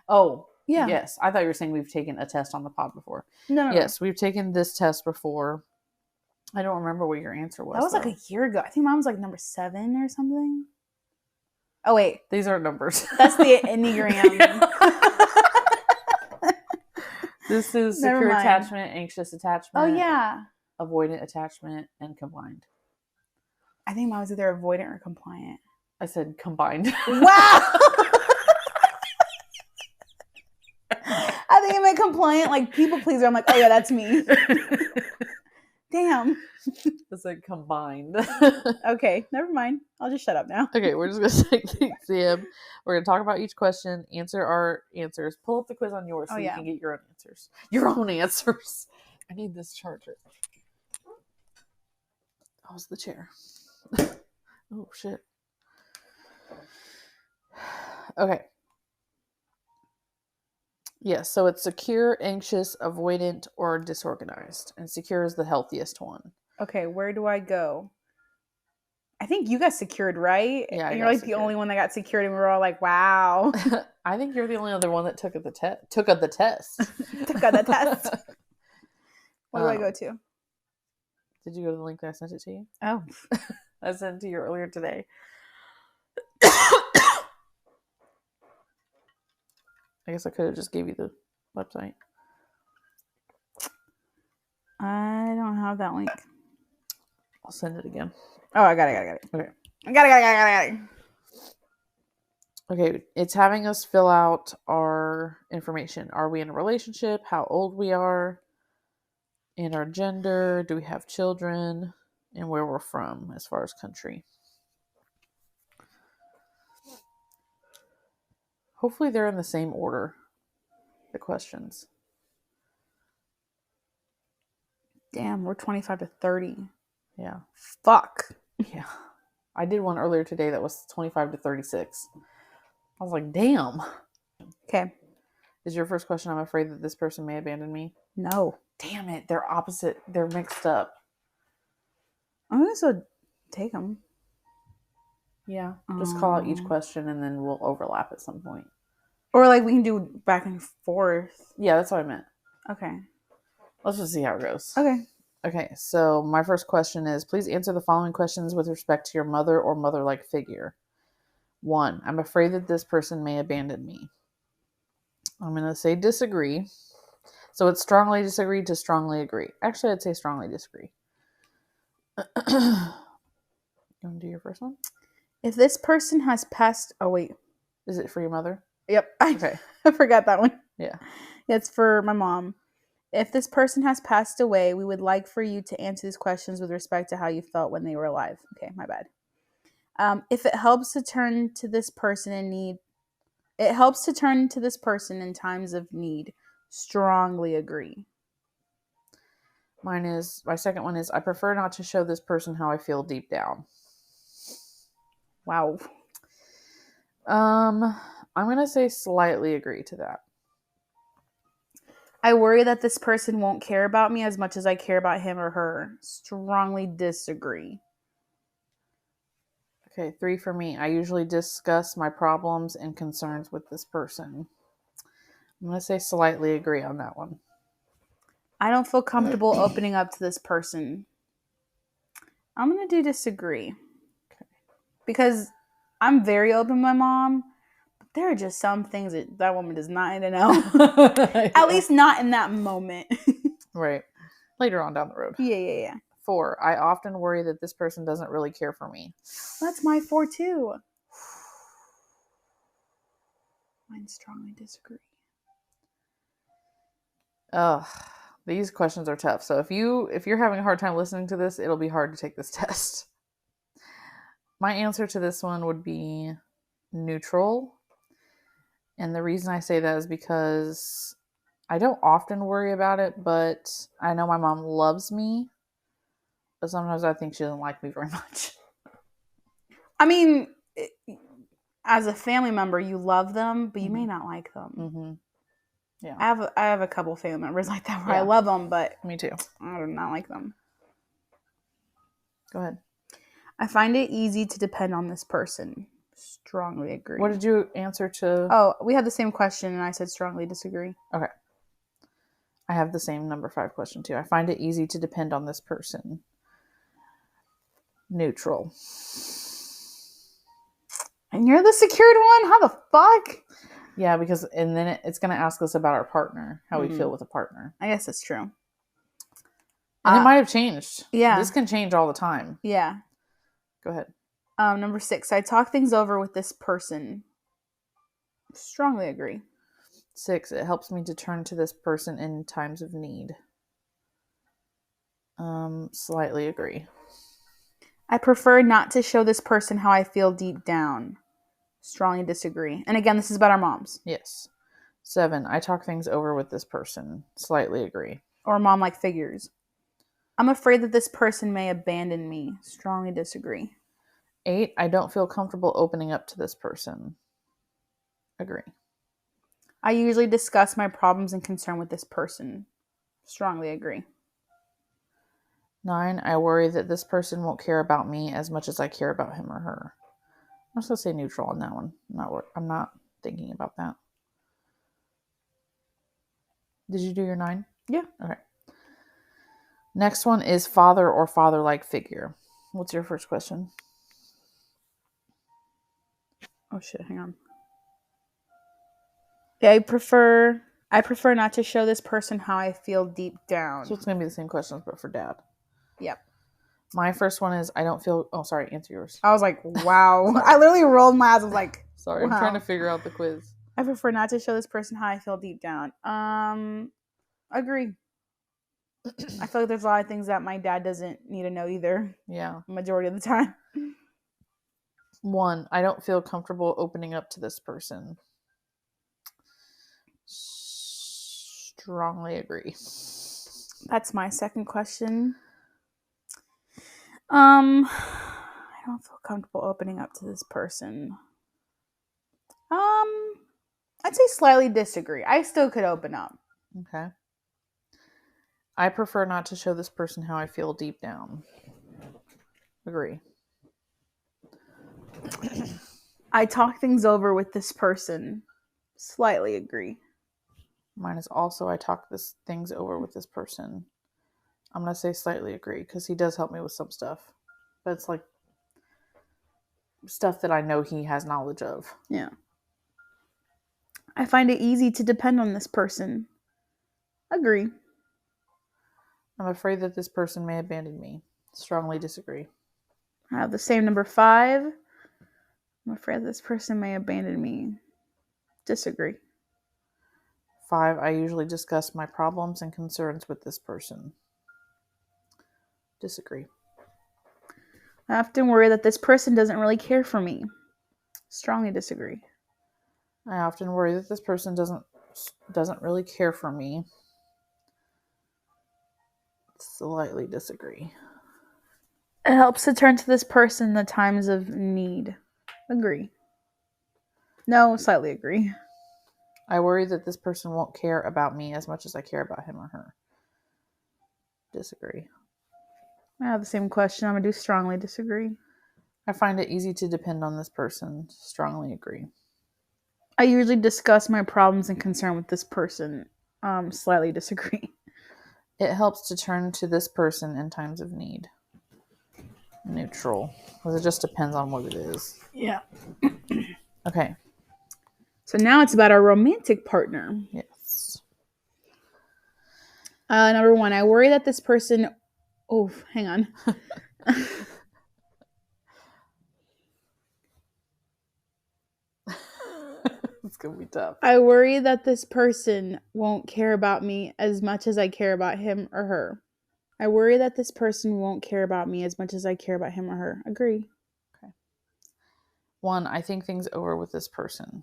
Oh, Yeah. yes. I thought you were saying we've taken a test on the pod before. No. Yes, we've taken this test before. I don't remember what your answer was. That was like a year ago. I think mine was like number 7 or something. Oh, wait. These aren't numbers. That's the Enneagram. This is Never secure mind. attachment, anxious attachment. Oh, yeah. Avoidant attachment, and combined. I think mine was either avoidant or compliant. I said combined. Wow! I think I meant compliant, like people pleaser. I'm like, oh yeah, that's me. Damn. I said combined. Okay, never mind. I'll just shut up now. Okay, we're just going to take the exam. We're going to talk about each question, answer our answers, pull up the quiz on yours so you can get your own answers. Your own answers. I need this charger. How's the chair? Oh, shit. Okay. Yes, so it's secure, anxious, avoidant, or disorganized. And secure is the healthiest one. Okay, where do I go? I think you got secured, right? Yeah, and you're like the only one that got secured, and we were all like, "Wow." I think you're the only other one that took the test. Took the test. What do I go to? Did you go to the link that I sent it to you? Oh, I sent it to you earlier today. I guess I could have just gave you the website. I don't have that link. I'll send it again. Oh, I got it. Okay. I got it. Okay, it's having us fill out our information. Are we in a relationship? How old we are? And our gender? Do we have children? And where we're from as far as country. Hopefully they're in the same order, the questions. Damn, we're 25 to 30. Yeah. Fuck. Yeah. I did one earlier today that was 25 to 36. I was like, damn. Okay. Is your first question, I'm afraid that this person may abandon me? No. Damn it. They're opposite. They're mixed up. I'm going to take them. Yeah. Just call out each question and then we'll overlap at some point. Or like we can do back and forth. Yeah, that's what I meant. Okay. Let's just see how it goes. Okay. Okay, so my first question is, please answer the following questions with respect to your mother or mother-like figure. 1, I'm afraid that this person may abandon me. I'm going to say disagree. So it's strongly disagree to strongly agree. Actually, I'd say strongly disagree. You want to do your first one? If this person has passed... Oh, wait. Is it for your mother? Yep. Okay. I forgot that one. Yeah. It's for my mom. If this person has passed away, we would like for you to answer these questions with respect to how you felt when they were alive. Okay, my bad. If it helps to turn to this person in need, it helps to turn to this person in times of need. Strongly agree. My second one is, I prefer not to show this person how I feel deep down. Wow. I'm going to say slightly agree to that. I worry that this person won't care about me as much as I care about him or her. Strongly disagree. Okay, 3 for me. I usually discuss my problems and concerns with this person. I'm going to say slightly agree on that one. I don't feel comfortable opening up to this person. I'm going to do disagree. Okay. Because I'm very open with my mom, but there are just some things that woman does not need to know. At least not in that moment. Right. Later on down the road. Yeah. 4, I often worry that this person doesn't really care for me. That's my 4 too. Mine strongly disagree. Ugh. These questions are tough. So if you're having a hard time listening to this, it'll be hard to take this test. My answer to this one would be neutral. And the reason I say that is because I don't often worry about it, but I know my mom loves me. But sometimes I think she doesn't like me very much. I mean, as a family member, you love them, but you may not like them. Mm-hmm. Yeah. I have a couple family members like that where I Yeah. love them, but Me too. I do not like them. Go ahead. I find it easy to depend on this person. Strongly agree. What did you answer to? Oh, we had the same question, and I said strongly disagree. Okay. I have the same number 5 question too. I find it easy to depend on this person. Neutral. And you're the secured one? How the fuck? Yeah, because and then it's going to ask us about our partner, how we Mhm. feel with a partner. I guess that's true. And it might have changed. Yeah. This can change all the time. Yeah. Go ahead. Number 6, I talk things over with this person. Strongly agree. 6, it helps me to turn to this person in times of need. Slightly agree. I prefer not to show this person how I feel deep down. Strongly disagree. And again, this is about our moms. Yes. 7, I talk things over with this person. Slightly agree. Or mom-like figures. I'm afraid that this person may abandon me. Strongly disagree. 8, I don't feel comfortable opening up to this person. Agree. I usually discuss my problems and concern with this person. Strongly agree. 9, I worry that this person won't care about me as much as I care about him or her. I'm just going to say neutral on that one. I'm not thinking about that. Did you do your 9? Yeah. Okay. Next one is father or father-like figure. What's your first question? Oh shit, hang on. Yeah, I prefer not to show this person how I feel deep down. So it's going to be the same questions, but for dad. Yep. My first one is I don't feel... Oh, sorry. Answer yours. I was like, wow. I literally rolled my eyes. I was like, Sorry, wow. I'm trying to figure out the quiz. I prefer not to show this person how I feel deep down. Agree. I feel like there's a lot of things that my dad doesn't need to know either. Yeah. Majority of the time. 1, I don't feel comfortable opening up to this person. Strongly agree. That's my second question. I don't feel comfortable opening up to this person. I'd say slightly disagree. I still could open up. Okay. I prefer not to show this person how I feel deep down. Agree. I talk things over with this person. Slightly agree. Mine is also I talk things over with this person. I'm going to say slightly agree because he does help me with some stuff. But it's like stuff that I know he has knowledge of. Yeah. I find it easy to depend on this person. Agree. I'm afraid that this person may abandon me. Strongly disagree. I have the same number 5. I'm afraid this person may abandon me. Disagree. 5, I usually discuss my problems and concerns with this person. Disagree. I often worry that this person doesn't really care for me. Strongly disagree. I often worry that this person doesn't really care for me. Slightly disagree. It helps to turn to this person in the times of need. Agree. No, slightly agree. I worry that this person won't care about me as much as I care about him or her. Disagree. I have the same question. I'm going to do strongly disagree. I find it easy to depend on this person. Strongly agree. I usually discuss my problems and concern with this person. Slightly disagree. It helps to turn to this person in times of need. Neutral. Because it just depends on what it is. Yeah. Okay. So now it's about our romantic partner. Yes. Number 1, I worry that this person... Oh, hang on. It's going to be tough. I worry that this person won't care about me as much as I care about him or her. I worry that this person won't care about me as much as I care about him or her. Agree. Okay. 1, I think things over with this person.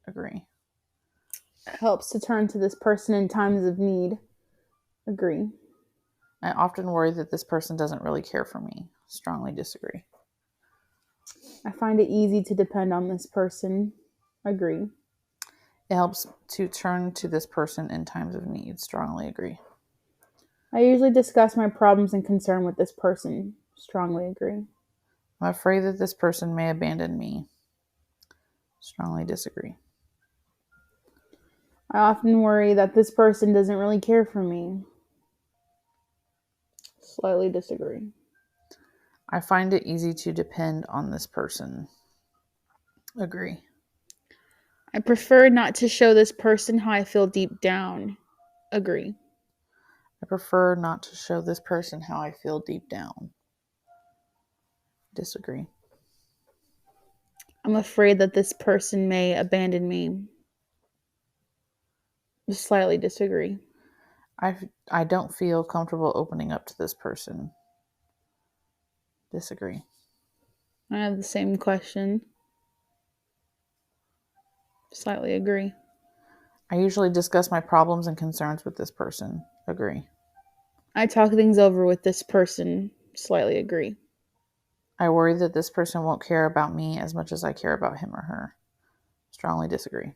Agree. It helps to turn to this person in times of need. Agree. I often worry that this person doesn't really care for me. Strongly disagree. I find it easy to depend on this person. Agree. It helps to turn to this person in times of need. Strongly agree. I usually discuss my problems and concern with this person. Strongly agree. I'm afraid that this person may abandon me. Strongly disagree. I often worry that this person doesn't really care for me. Slightly disagree. I find it easy to depend on this person. Agree. I prefer not to show this person how I feel deep down. Agree. I prefer not to show this person how I feel deep down. Disagree. I'm afraid that this person may abandon me. Slightly disagree. I don't feel comfortable opening up to this person. Disagree. I have the same question. Slightly agree. I usually discuss my problems and concerns with this person. Agree. I talk things over with this person. Slightly agree. I worry that this person won't care about me as much as I care about him or her. Strongly disagree.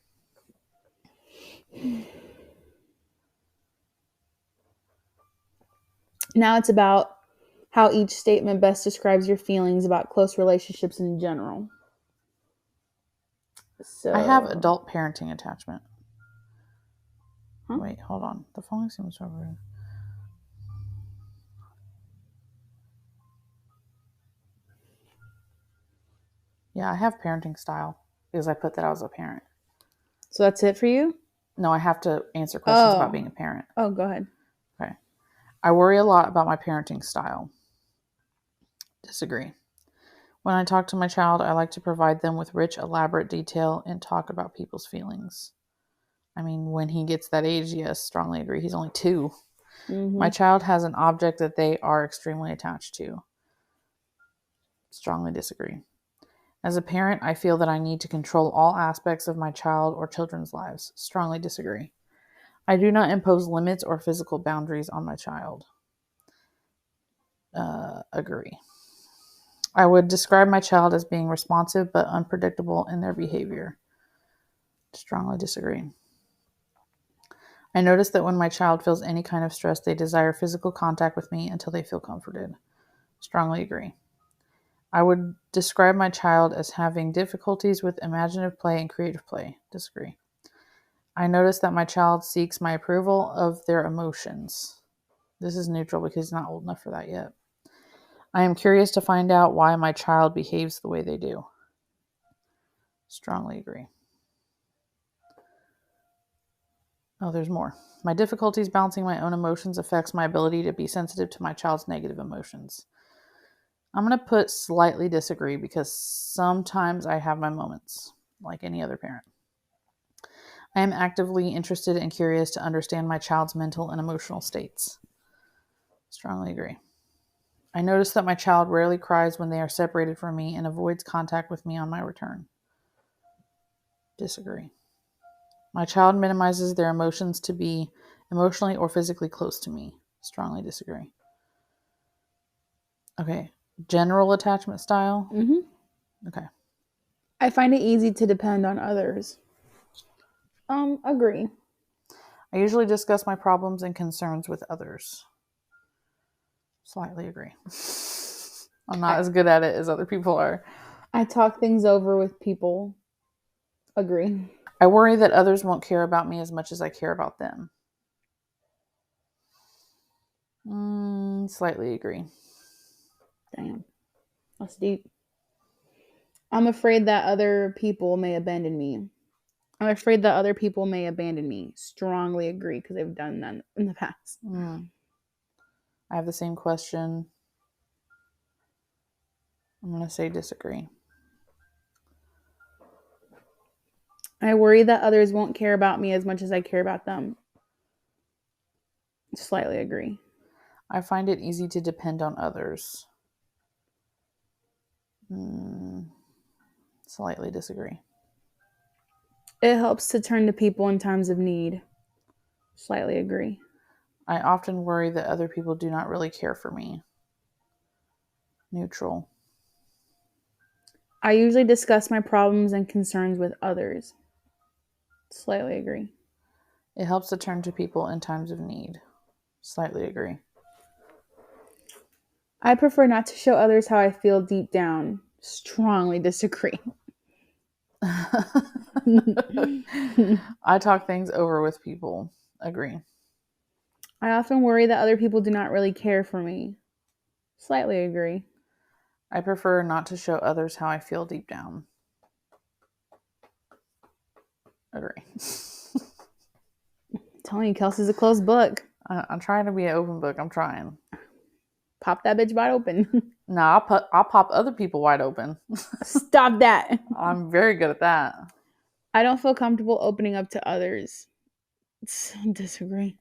Now it's about how each statement best describes your feelings about close relationships in general. So I have adult parenting attachment. Huh? Wait, hold on. The following seems so rude. Yeah, I have parenting style because I put that I was a parent. So that's it for you? No, I have to answer questions about being a parent. Oh, go ahead. Okay. I worry a lot about my parenting style. Disagree. When I talk to my child, I like to provide them with rich, elaborate detail and talk about people's feelings. I mean, when he gets that age, yes, strongly agree. He's only 2. Mm-hmm. My child has an object that they are extremely attached to. Strongly disagree. As a parent, I feel that I need to control all aspects of my child or children's lives. Strongly disagree. I do not impose limits or physical boundaries on my child. Agree. I would describe my child as being responsive but unpredictable in their behavior. Strongly disagree. I notice that when my child feels any kind of stress, they desire physical contact with me until they feel comforted. Strongly agree. I would describe my child as having difficulties with imaginative play and creative play. Disagree. I notice that my child seeks my approval of their emotions. This is neutral because he's not old enough for that yet. I am curious to find out why my child behaves the way they do. Strongly agree. Oh, there's more. My difficulties balancing my own emotions affects my ability to be sensitive to my child's negative emotions. I'm going to put slightly disagree because sometimes I have my moments, like any other parent. I am actively interested and curious to understand my child's mental and emotional states. Strongly agree. I notice that my child rarely cries when they are separated from me and avoids contact with me on my return. Disagree. My child minimizes their emotions to be emotionally or physically close to me. Strongly disagree. Okay. General attachment style? Mm-hmm. Okay. I find it easy to depend on others. Agree. I usually discuss my problems and concerns with others. Slightly agree. I'm not as good at it as other people are. I talk things over with people. Agree. I worry that others won't care about me as much as I care about them. Slightly agree. Damn. That's deep. I'm afraid that other people may abandon me. I'm afraid that other people may abandon me. Strongly agree, because they've done that in the past. I have the same question. I'm going to say disagree. I worry that others won't care about me as much as I care about them. Slightly agree. I find it easy to depend on others. Slightly disagree. It helps to turn to people in times of need. Slightly agree. I often worry that other people do not really care for me. Neutral. I usually discuss my problems and concerns with others. Slightly agree. It helps to turn to people in times of need. Slightly agree. I prefer not to show others how I feel deep down. Strongly disagree. I talk things over with people. Agree. I often worry that other people do not really care for me. Slightly agree. I prefer not to show others how I feel deep down. Agree. I'm telling you, Kelsey's a closed book. I'm trying to be an open book. I'm trying. Pop that bitch wide open. Nah, I'll pop other people wide open. Stop that. I'm very good at that. I don't feel comfortable opening up to others. Disagree.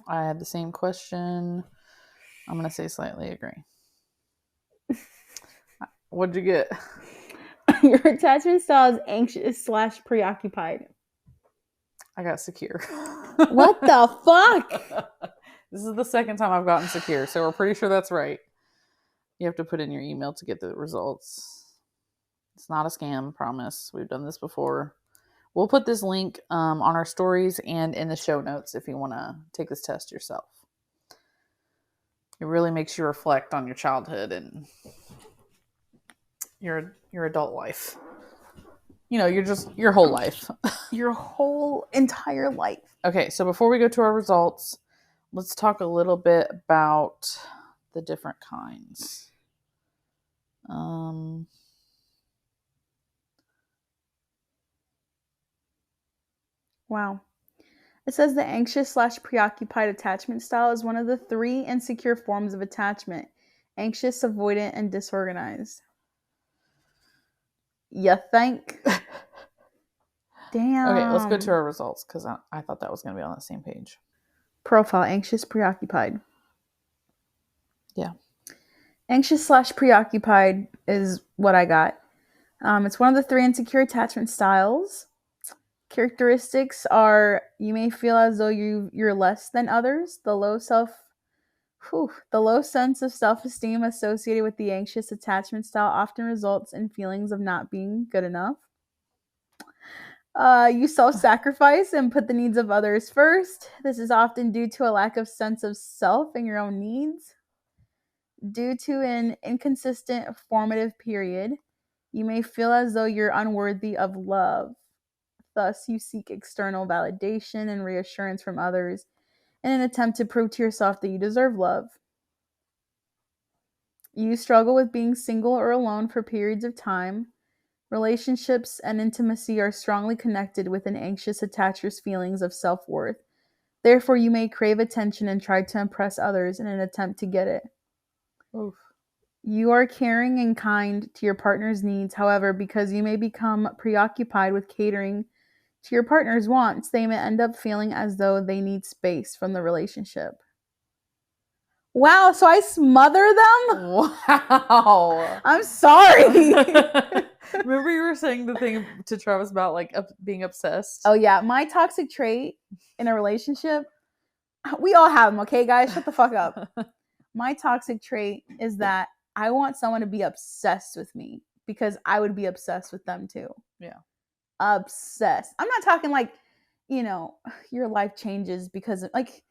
I had the same question. I'm going to say slightly agree. What'd you get? Your attachment style is anxious / preoccupied. I got secure. What the fuck? This is the second time I've gotten secure, so we're pretty sure that's right. You have to put in your email to get the results. It's not a scam, promise. We've done this before. We'll put this link on our stories and in the show notes if you want to take this test yourself. It really makes you reflect on your childhood and your adult life. You know, your whole life. Your whole entire life. Okay, so before we go to our results, let's talk a little bit about the different kinds. Wow. It says the anxious / preoccupied attachment style is one of the 3 insecure forms of attachment: anxious, avoidant, and disorganized. You think? Damn. Okay, let's go to our results because I thought that was going to be on the same page. Profile, anxious, preoccupied. Yeah. Anxious / preoccupied is what I got. It's one of the 3 insecure attachment styles. Characteristics are: you may feel as though you're less than others. The low sense of self-esteem associated with the anxious attachment style often results in feelings of not being good enough. You self-sacrifice and put the needs of others first. This is often due to a lack of sense of self and your own needs. Due to an inconsistent formative period, you may feel as though you're unworthy of love. Thus, you seek external validation and reassurance from others in an attempt to prove to yourself that you deserve love. You struggle with being single or alone for periods of time. Relationships and intimacy are strongly connected with an anxious attachment's feelings of self-worth. Therefore, you may crave attention and try to impress others in an attempt to get it. Oof. You are caring and kind to your partner's needs. However, because you may become preoccupied with catering to your partner's wants, they may end up feeling as though they need space from the relationship. Wow, so I smother them? Wow. I'm sorry. Remember you were saying the thing to Travis about like being obsessed? Oh yeah, my toxic trait in a relationship, we all have them, okay guys? Shut the fuck up. My toxic trait is that I want someone to be obsessed with me because I would be obsessed with them too. Yeah. Obsessed. I'm not talking like, you know, your life changes because of, like,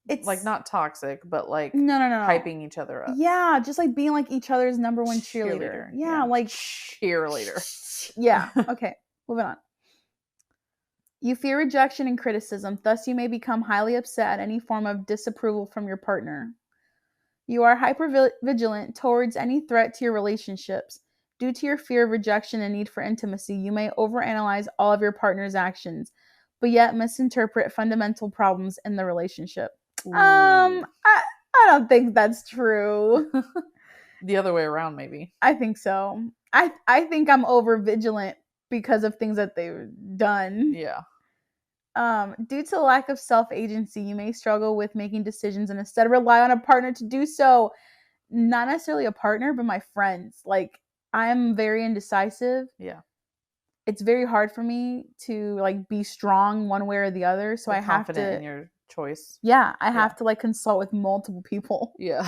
it's like not toxic, but like no. hyping each other up. Yeah, just like being like each other's number one cheerleader. Yeah, like cheerleader. Yeah, okay. Moving on. You fear rejection and criticism, thus you may become highly upset at any form of disapproval from your partner. You are hypervigilant towards any threat to your relationships. Due to your fear of rejection and need for intimacy, you may overanalyze all of your partner's actions, but yet misinterpret fundamental problems in the relationship. I don't think that's true. The other way around, maybe. I think so. I think I'm over vigilant because of things that they've done. Yeah. Due to lack of self-agency, you may struggle with making decisions and instead rely on a partner to do so. Not necessarily a partner, but my friends. Like, I'm very indecisive. Yeah. It's very hard for me to like be strong one way or the other. So You're I have confident to in your choice. Yeah, I have to like consult with multiple people. Yeah.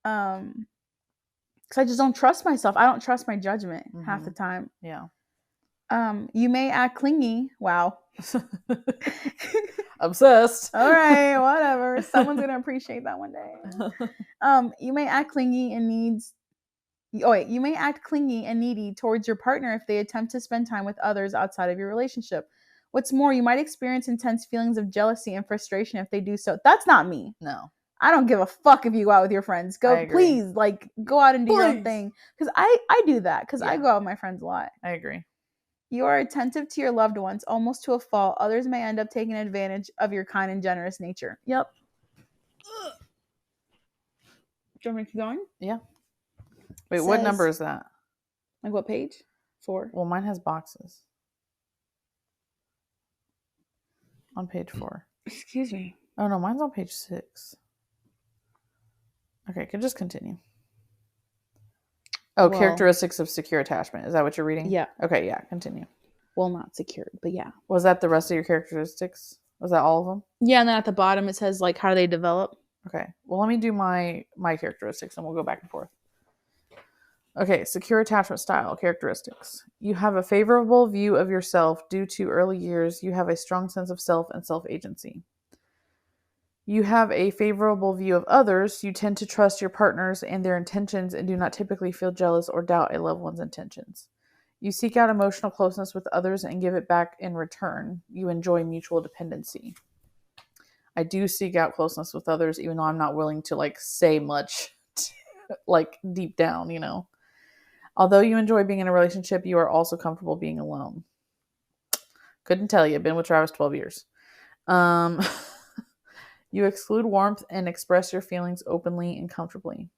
Because I just don't trust myself. I don't trust my judgment half the time. Yeah. You may act clingy. Wow. Obsessed. All right, whatever. Someone's gonna appreciate that one day. You may act clingy and you may act clingy and needy towards your partner if they attempt to spend time with others outside of your relationship. What's more, you might experience intense feelings of jealousy and frustration if they do so. That's not me. No. I don't give a fuck if you go out with your friends. Go, please, like, go out and do your own thing. Because I do that. Because I go out with my friends a lot. I agree. You are attentive to your loved ones, almost to a fault. Others may end up taking advantage of your kind and generous nature. Yep. Do you want me to keep going? Yeah. Wait, what number is that? Like what page? 4. Well, mine has boxes. On page 4. Excuse me. Oh, no, mine's on page 6. Okay, can just continue. Oh, well, characteristics of secure attachment. Is that what you're reading? Yeah. Okay, yeah, continue. Well, not secured, but yeah. Was that the rest of your characteristics? Was that all of them? Yeah, and then at the bottom it says, like, how do they develop? Okay. Well, let me do my characteristics and we'll go back and forth. Okay, secure attachment style characteristics. You have a favorable view of yourself due to early years. You have a strong sense of self and self-agency. You have a favorable view of others. You tend to trust your partners and their intentions and do not typically feel jealous or doubt a loved one's intentions. You seek out emotional closeness with others and give it back in return. You enjoy mutual dependency. I do seek out closeness with others, even though I'm not willing to like say much, like deep down, you know. Although you enjoy being in a relationship, you are also comfortable being alone. Couldn't tell you. Been with Travis 12 years. You exclude warmth and express your feelings openly and comfortably.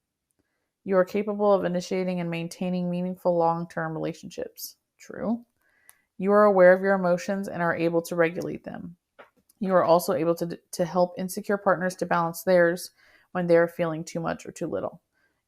You are capable of initiating and maintaining meaningful long-term relationships. True. You are aware of your emotions and are able to regulate them. You are also able to help insecure partners to balance theirs when they are feeling too much or too little.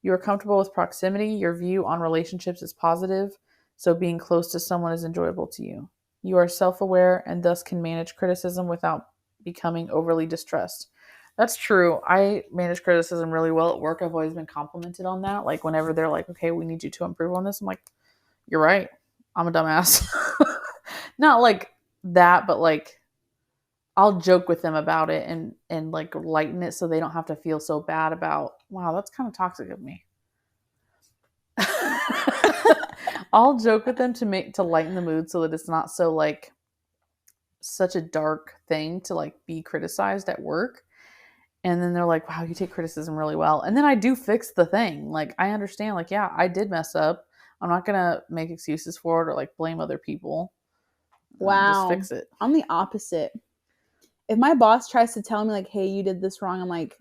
You are comfortable with proximity. Your view on relationships is positive, so being close to someone is enjoyable to you. You are self-aware and thus can manage criticism without becoming overly distressed. That's true. I manage criticism really well at work. I've always been complimented on that. Like whenever they're like, okay, we need you to improve on this. I'm like, you're right. I'm a dumbass. Not like that, but like I'll joke with them about it and like lighten it so they don't have to feel so bad about, wow, that's kind of toxic of me. I'll joke with them to lighten the mood so that it's not so like such a dark thing to like be criticized at work. And then they're like, wow, you take criticism really well. And then I do fix the thing. Like, I understand, like, yeah, I did mess up. I'm not going to make excuses for it or, like, blame other people. Wow. Just fix it. I'm the opposite. If my boss tries to tell me, like, hey, you did this wrong, I'm like,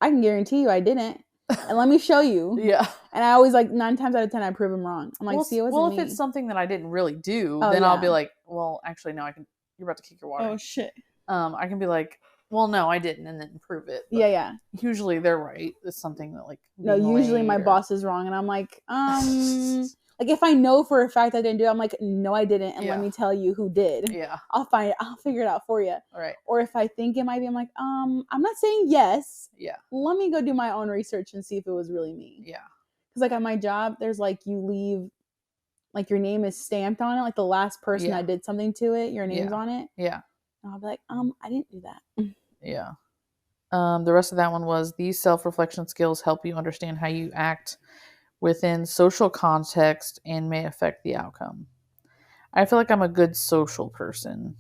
I can guarantee you I didn't. And let me show you. Yeah. And I always, like, 9 times out of 10, I prove them wrong. I'm like, see, it wasn't me. If it's something that I didn't really do, then I'll be like, well, actually, no, you're about to kick your water. Oh, shit. I can be like, well, no, I didn't, and then prove it. But yeah. Usually they're right. It's something that like no. Usually my boss is wrong, and I'm like, like if I know for a fact I didn't do it, I'm like, no, I didn't, and let me tell you who did. Yeah, I'll figure it out for you. All right. Or if I think it might be, I'm like, I'm not saying yes. Yeah. Let me go do my own research and see if it was really me. Yeah. Because like at my job, there's like you leave, like your name is stamped on it, like the last person that did something to it, your name's on it. Yeah. And I'll be like, I didn't do that. Yeah. The rest of that one was these self-reflection skills help you understand how you act within social context and may affect the outcome. I feel like I'm a good social person.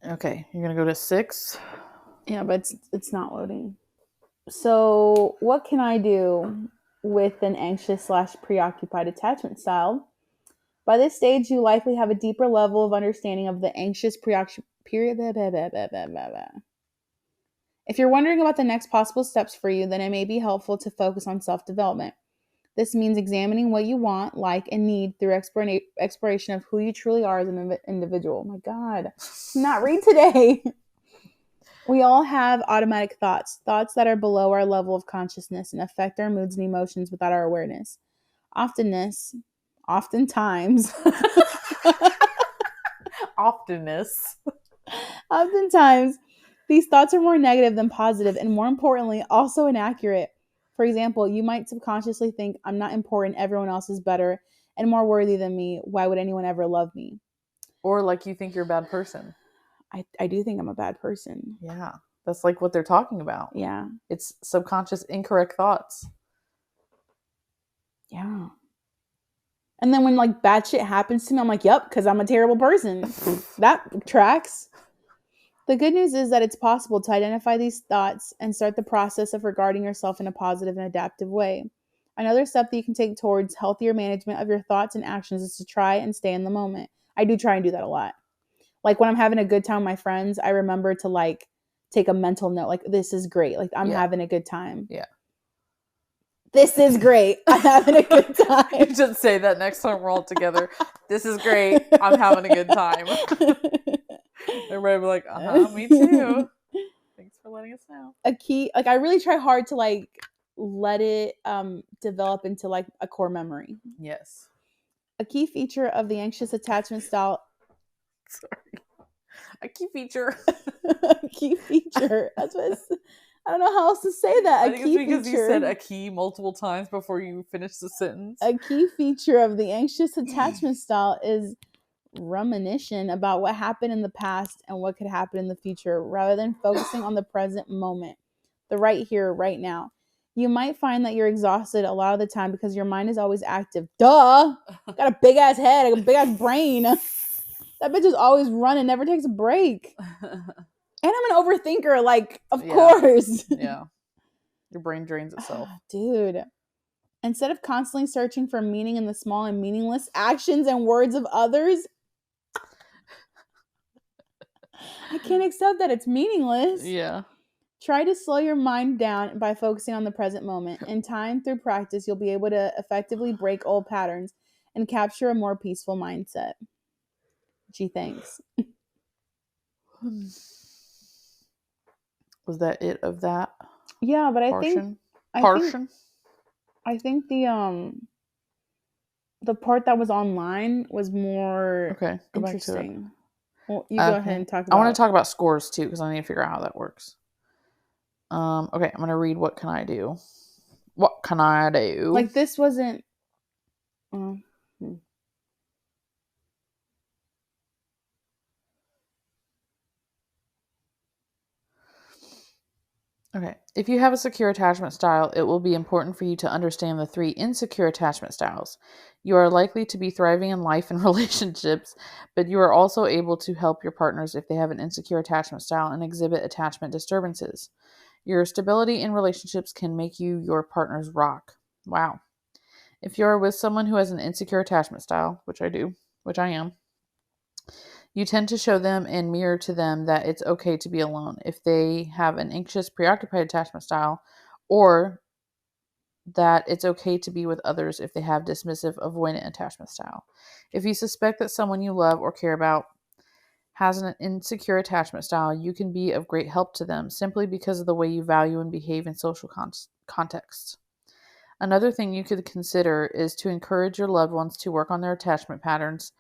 Okay, you're going to go to 6. Yeah, but it's not loading. So, what can I do with an anxious / preoccupied attachment style? By this stage, you likely have a deeper level of understanding of the anxious preoccupied period. If you're wondering about the next possible steps for you, then it may be helpful to focus on self-development. This means examining what you want, like, and need through exploration of who you truly are as an individual. Oh my God, not read today. We all have automatic thoughts that are below our level of consciousness and affect our moods and emotions without our awareness. Oftentimes, Oftenness. oftentimes, these thoughts are more negative than positive, and more importantly, also inaccurate. For example, you might subconsciously think, I'm not important, everyone else is better and more worthy than me. Why would anyone ever love me? Or like you think you're a bad person. I do think I'm a bad person. Yeah. That's like what they're talking about. Yeah. It's subconscious, incorrect thoughts. Yeah. And then when like bad shit happens to me, I'm like, yep, because I'm a terrible person. That tracks. The good news is that it's possible to identify these thoughts and start the process of regarding yourself in a positive and adaptive way. Another step that you can take towards healthier management of your thoughts and actions is to try and stay in the moment. I do try and do that a lot. Like when I'm having a good time with my friends, I remember to like take a mental note, like, this is great. Like I'm having a good time. Yeah. This is great. I'm having a good time. You should say that next time we're all together. This is great. I'm having a good time. Everybody will be like, me too. Thanks for letting us know. A key, like I really try hard to like let it develop into like a core memory. Yes. A key feature of the anxious attachment style. Sorry. A key feature. A key feature. That's what I don't know how else to say that. I think it's because you said a key multiple times before you finished the sentence. A key feature of the anxious attachment style is rumination about what happened in the past and what could happen in the future, rather than focusing on the present moment, the right here, right now. You might find that you're exhausted a lot of the time because your mind is always active. Duh! Got a big ass head, a big ass brain. That bitch is always running, never takes a break. And I'm an overthinker, like, of course. Yeah. Your brain drains itself. Dude. Instead of constantly searching for meaning in the small and meaningless actions and words of others, I can't accept that it's meaningless. Yeah. Try to slow your mind down by focusing on the present moment. In time, through practice, you'll be able to effectively break old patterns and capture a more peaceful mindset. Gee, thanks. Was that it of that? Yeah, but I think the part that was online was more interesting. Well, you go ahead and talk about it. I want to talk about scores too, because I need to figure out how that works. Okay, I'm going to read What Can I Do? What can I do? Like, this wasn't... Okay. If you have a secure attachment style, it will be important for you to understand the 3 insecure attachment styles. You are likely to be thriving in life and relationships, but you are also able to help your partners if they have an insecure attachment style and exhibit attachment disturbances. Your stability in relationships can make you your partner's rock. Wow. If you are with someone who has an insecure attachment style, which I am, you tend to show them and mirror to them that it's okay to be alone if they have an anxious, preoccupied attachment style, or that it's okay to be with others if they have dismissive, avoidant attachment style. If you suspect that someone you love or care about has an insecure attachment style, you can be of great help to them simply because of the way you value and behave in social contexts. Another thing you could consider is to encourage your loved ones to work on their attachment patterns,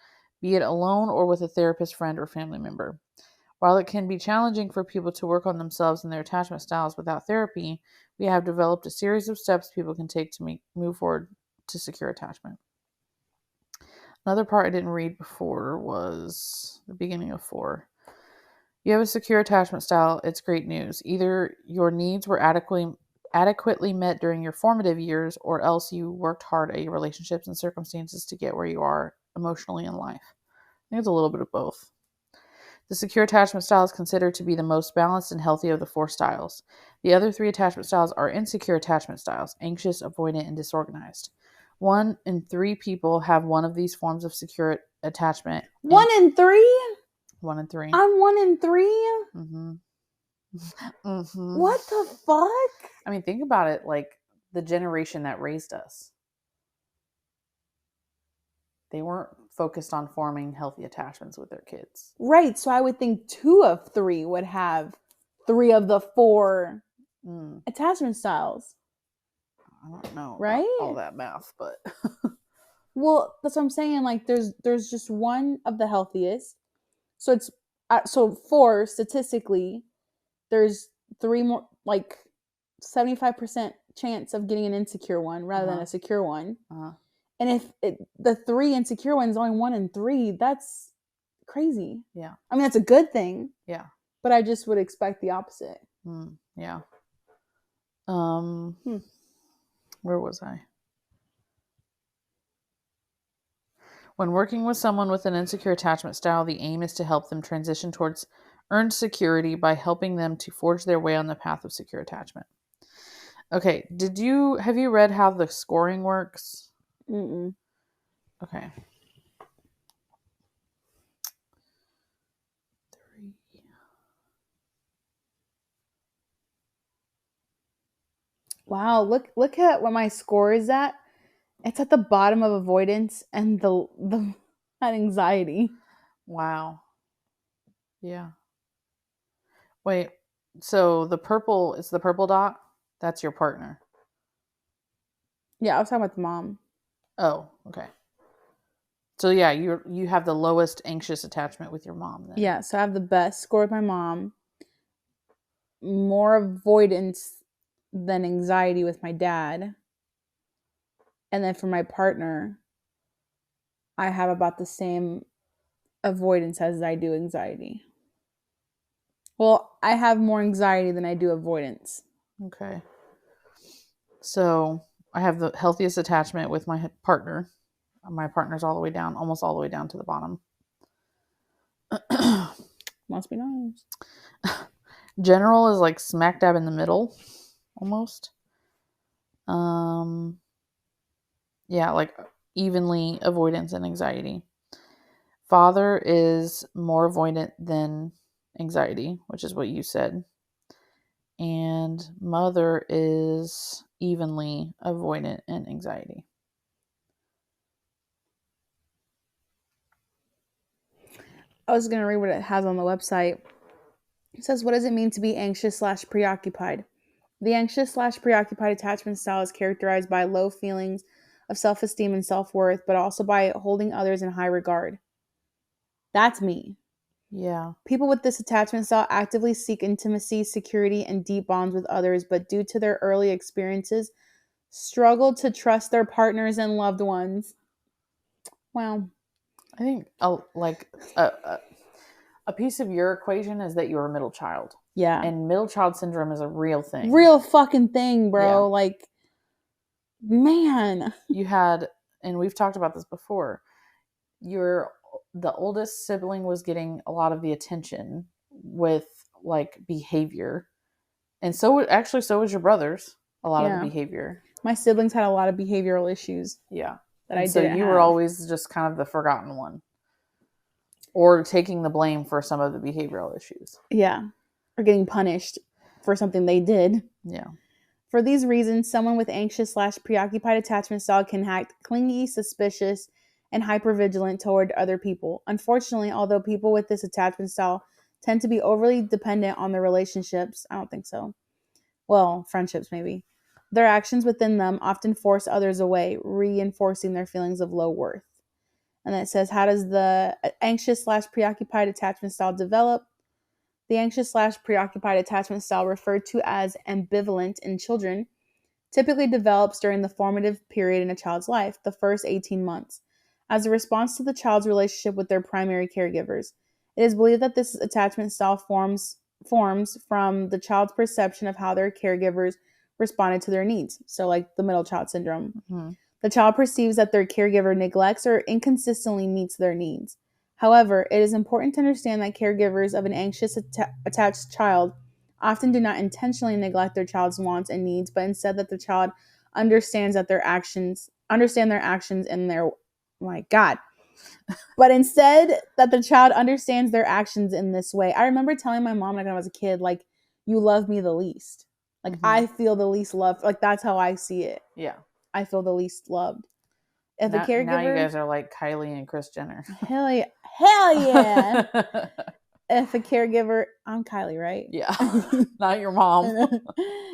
be it alone or with a therapist, friend, or family member. While it can be challenging for people to work on themselves and their attachment styles without therapy, we have developed a series of steps people can take to move forward to secure attachment. Another part I didn't read before was the beginning of 4. You have a secure attachment style, it's great news. Either your needs were adequately met during your formative years, or else you worked hard at your relationships and circumstances to get where you are emotionally in life. I think it's a little bit of both. The secure attachment style is considered to be the most balanced and healthy of the 4 styles. The other 3 attachment styles are insecure attachment styles: anxious, avoidant, and disorganized. 1 in 3 people have one of these forms of secure attachment. 1 in 3? 1 in 3. I'm 1 in 3? Mm-hmm. Mm-hmm. What the fuck? I mean, think about it, like the generation that raised us. They weren't focused on forming healthy attachments with their kids. Right, so I would think 2 of 3 would have 3 of the 4 attachment styles. I don't know right? all that math, but Well, that's what I'm saying. Like, there's just one of the healthiest. So it's so 4 statistically. There's 3 more, like 75% chance of getting an insecure one rather than a secure one. And if the 3 insecure ones only 1 in 3, that's crazy. Yeah. I mean, that's a good thing. Yeah. But I just would expect the opposite. Yeah. Where was I? When working with someone with an insecure attachment style, the aim is to help them transition towards earned security by helping them to forge their way on the path of secure attachment. Okay, have you read how the scoring works? Mm-mm. Okay. 3. Wow, look at what my score is at. It's at the bottom of avoidance and the at anxiety. Wow. Yeah. Wait, so the purple dot? That's your partner. Yeah, I was talking about the mom. Oh, okay. So yeah, you have the lowest anxious attachment with your mom then. Yeah, so I have the best score with my mom. More avoidance than anxiety with my dad. And then for my partner, I have about the same avoidance as I do anxiety. Well, I have more anxiety than I do avoidance. Okay. So I have the healthiest attachment with my partner. My partner's all the way down, almost all the way down to the bottom. Must be nice. General is like smack dab in the middle, almost. Yeah, like evenly avoidance and anxiety. Father is more avoidant than anxiety, which is what you said. And mother is evenly avoidant and anxiety. I was going to read what it has on the website. It says, what does it mean to be anxious/preoccupied? The anxious/preoccupied attachment style is characterized by low feelings of self-esteem and self-worth, but also by holding others in high regard. That's me. Yeah. People with this attachment style actively seek intimacy, security, and deep bonds with others, but due to their early experiences, struggle to trust their partners and loved ones. Wow. I think a piece of your equation is that you're a middle child. Yeah. And middle child syndrome is a real thing. Real fucking thing, bro. Yeah. Like, man. You had, and we've talked about this before, the oldest sibling was getting a lot of the attention with like behavior. And so was your brothers, a lot of the behavior. My siblings had a lot of behavioral issues. Yeah. So you were always just kind of the forgotten one. Or taking the blame for some of the behavioral issues. Yeah. Or getting punished for something they did. Yeah. For these reasons, someone with anxious/preoccupied attachment style can act clingy, suspicious, and hypervigilant toward other people. Unfortunately, although people with this attachment style tend to be overly dependent on their relationships, I don't think so. Well, friendships maybe. Their actions within them often force others away, reinforcing their feelings of low worth. And then it says, how does the anxious/preoccupied attachment style develop? The anxious/preoccupied attachment style, referred to as ambivalent in children, typically develops during the formative period in a child's life, the first 18 months, as a response to the child's relationship with their primary caregivers. It is believed that this attachment style forms from the child's perception of how their caregivers responded to their needs. So like the middle child syndrome. Mm-hmm. The child perceives that their caregiver neglects or inconsistently meets their needs. However, it is important to understand that caregivers of an anxious attached child often do not intentionally neglect their child's wants and needs, but instead that the child understand their actions and their but instead that the child understands their actions in this way. I remember telling my mom, like when I was a kid, like, you love me the least. Like, I feel the least loved. Like, that's how I see it. Yeah. I feel the least loved. If now, a caregiver, now you guys are like Kylie and Kris Jenner. Hell yeah. If a caregiver, I'm Kylie, right? Yeah. Not your mom.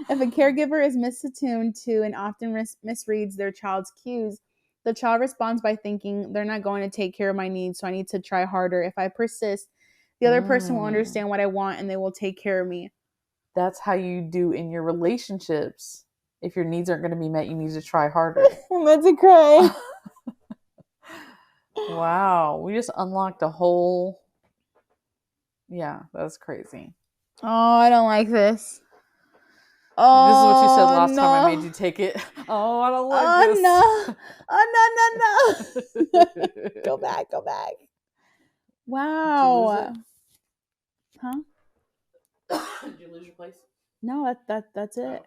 If a caregiver is misattuned to and often misreads their child's cues, the child responds by thinking, they're not going to take care of my needs, so I need to try harder. If I persist, the other person will understand what I want and they will take care of me. That's how you do in your relationships. If your needs aren't going to be met, you need to try harder. Let's cry. Wow. We just unlocked a whole... Yeah, that's crazy. Oh, I don't like this. Oh, this is what you said last time I made you take it. Oh, I don't like this. No. Oh, no. Go back. Wow. Huh? Did you lose your place? No, that's it.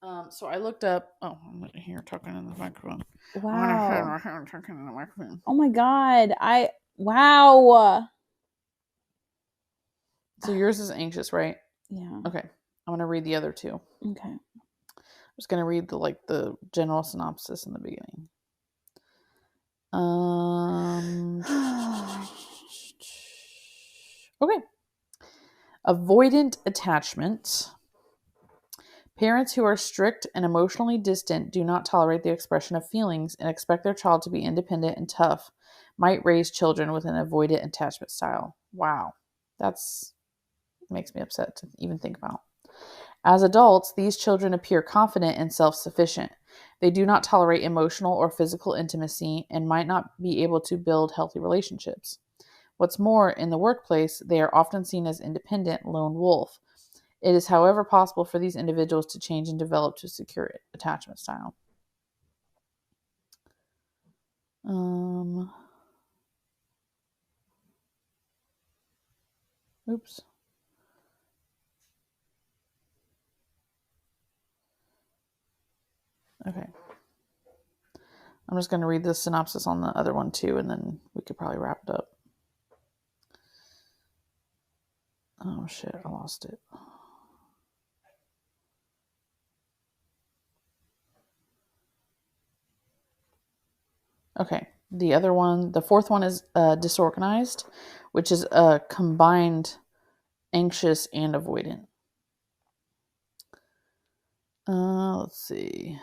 Oh, okay. So I looked up. Oh, I'm here talking in the microphone. Wow. I'm talking in the microphone. Oh my God. Wow. So yours is anxious, right? Yeah. Okay. I'm gonna read the other two. Okay. I'm just gonna read the general synopsis in the beginning. Okay. Avoidant attachment. Parents who are strict and emotionally distant do not tolerate the expression of feelings and expect their child to be independent and tough, might raise children with an avoidant attachment style. Wow. That's makes me upset to even think about. As adults, these children appear confident and self-sufficient. They do not tolerate emotional or physical intimacy and might not be able to build healthy relationships. What's more, in the workplace, they are often seen as independent lone wolf. It is, however, possible for these individuals to change and develop to a secure attachment style. Oops. Okay. I'm just going to read the synopsis on the other one too, and then we could probably wrap it up. Oh shit, I lost it. Okay, the other one, the fourth one is disorganized, which is a combined anxious and avoidant. Let's see.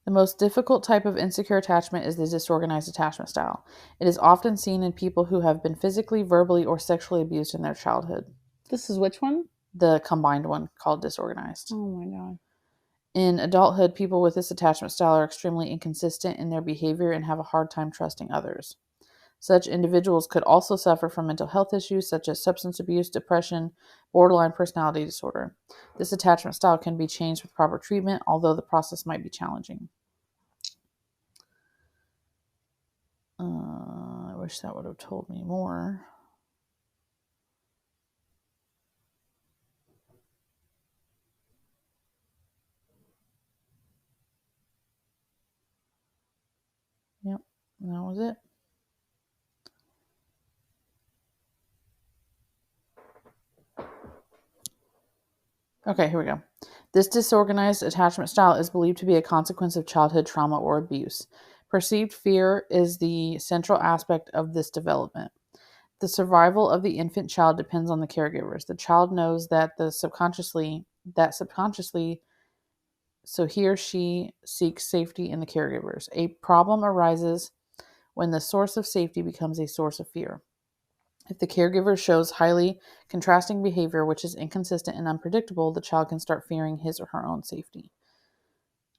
The most difficult type of insecure attachment is the disorganized attachment style. It is often seen in people who have been physically, verbally, or sexually abused in their childhood. This is which one? The combined one called disorganized. Oh my God. In adulthood, people with this attachment style are extremely inconsistent in their behavior and have a hard time trusting others. Such individuals could also suffer from mental health issues such as substance abuse, depression, borderline personality disorder. This attachment style can be changed with proper treatment, although the process might be challenging. I wish that would have told me more. Yep, that was it. Okay, here we go. This disorganized attachment style is believed to be a consequence of childhood trauma or abuse. Perceived fear is the central aspect of this development. The survival of the infant child depends on the caregivers. The child knows that subconsciously, so he or she seeks safety in the caregivers. A problem arises when the source of safety becomes a source of fear. If the caregiver shows highly contrasting behavior, which is inconsistent and unpredictable, the child can start fearing his or her own safety.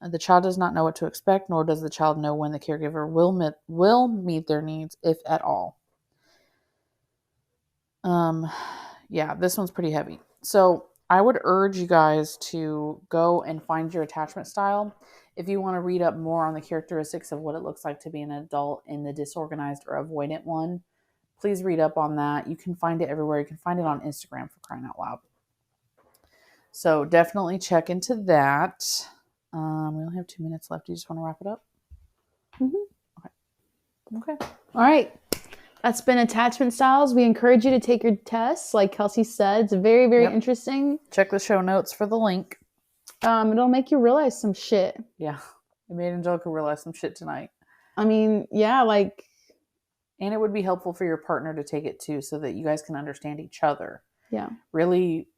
The child does not know what to expect, nor does the child know when the caregiver will meet their needs, if at all. Yeah, this one's pretty heavy. So I would urge you guys to go and find your attachment style. If you want to read up more on the characteristics of what it looks like to be an adult in the disorganized or avoidant one, please read up on that. You can find it everywhere. You can find it on Instagram, for crying out loud. So definitely check into that. We only have 2 minutes left. Do you just want to wrap it up? Okay. All right. That's been attachment styles. We encourage you to take your tests. Like Kelsey said, it's very, very interesting. Check the show notes for the link. It'll make you realize some shit. Yeah. It made Angelica realize some shit tonight. I mean, yeah, like... And it would be helpful for your partner to take it too, so that you guys can understand each other. Yeah. Really,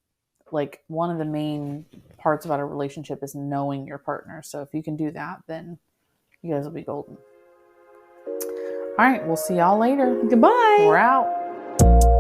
like, one of the main parts about a relationship is knowing your partner. So if you can do that, then you guys will be golden. All right. We'll see y'all later. Goodbye. We're out.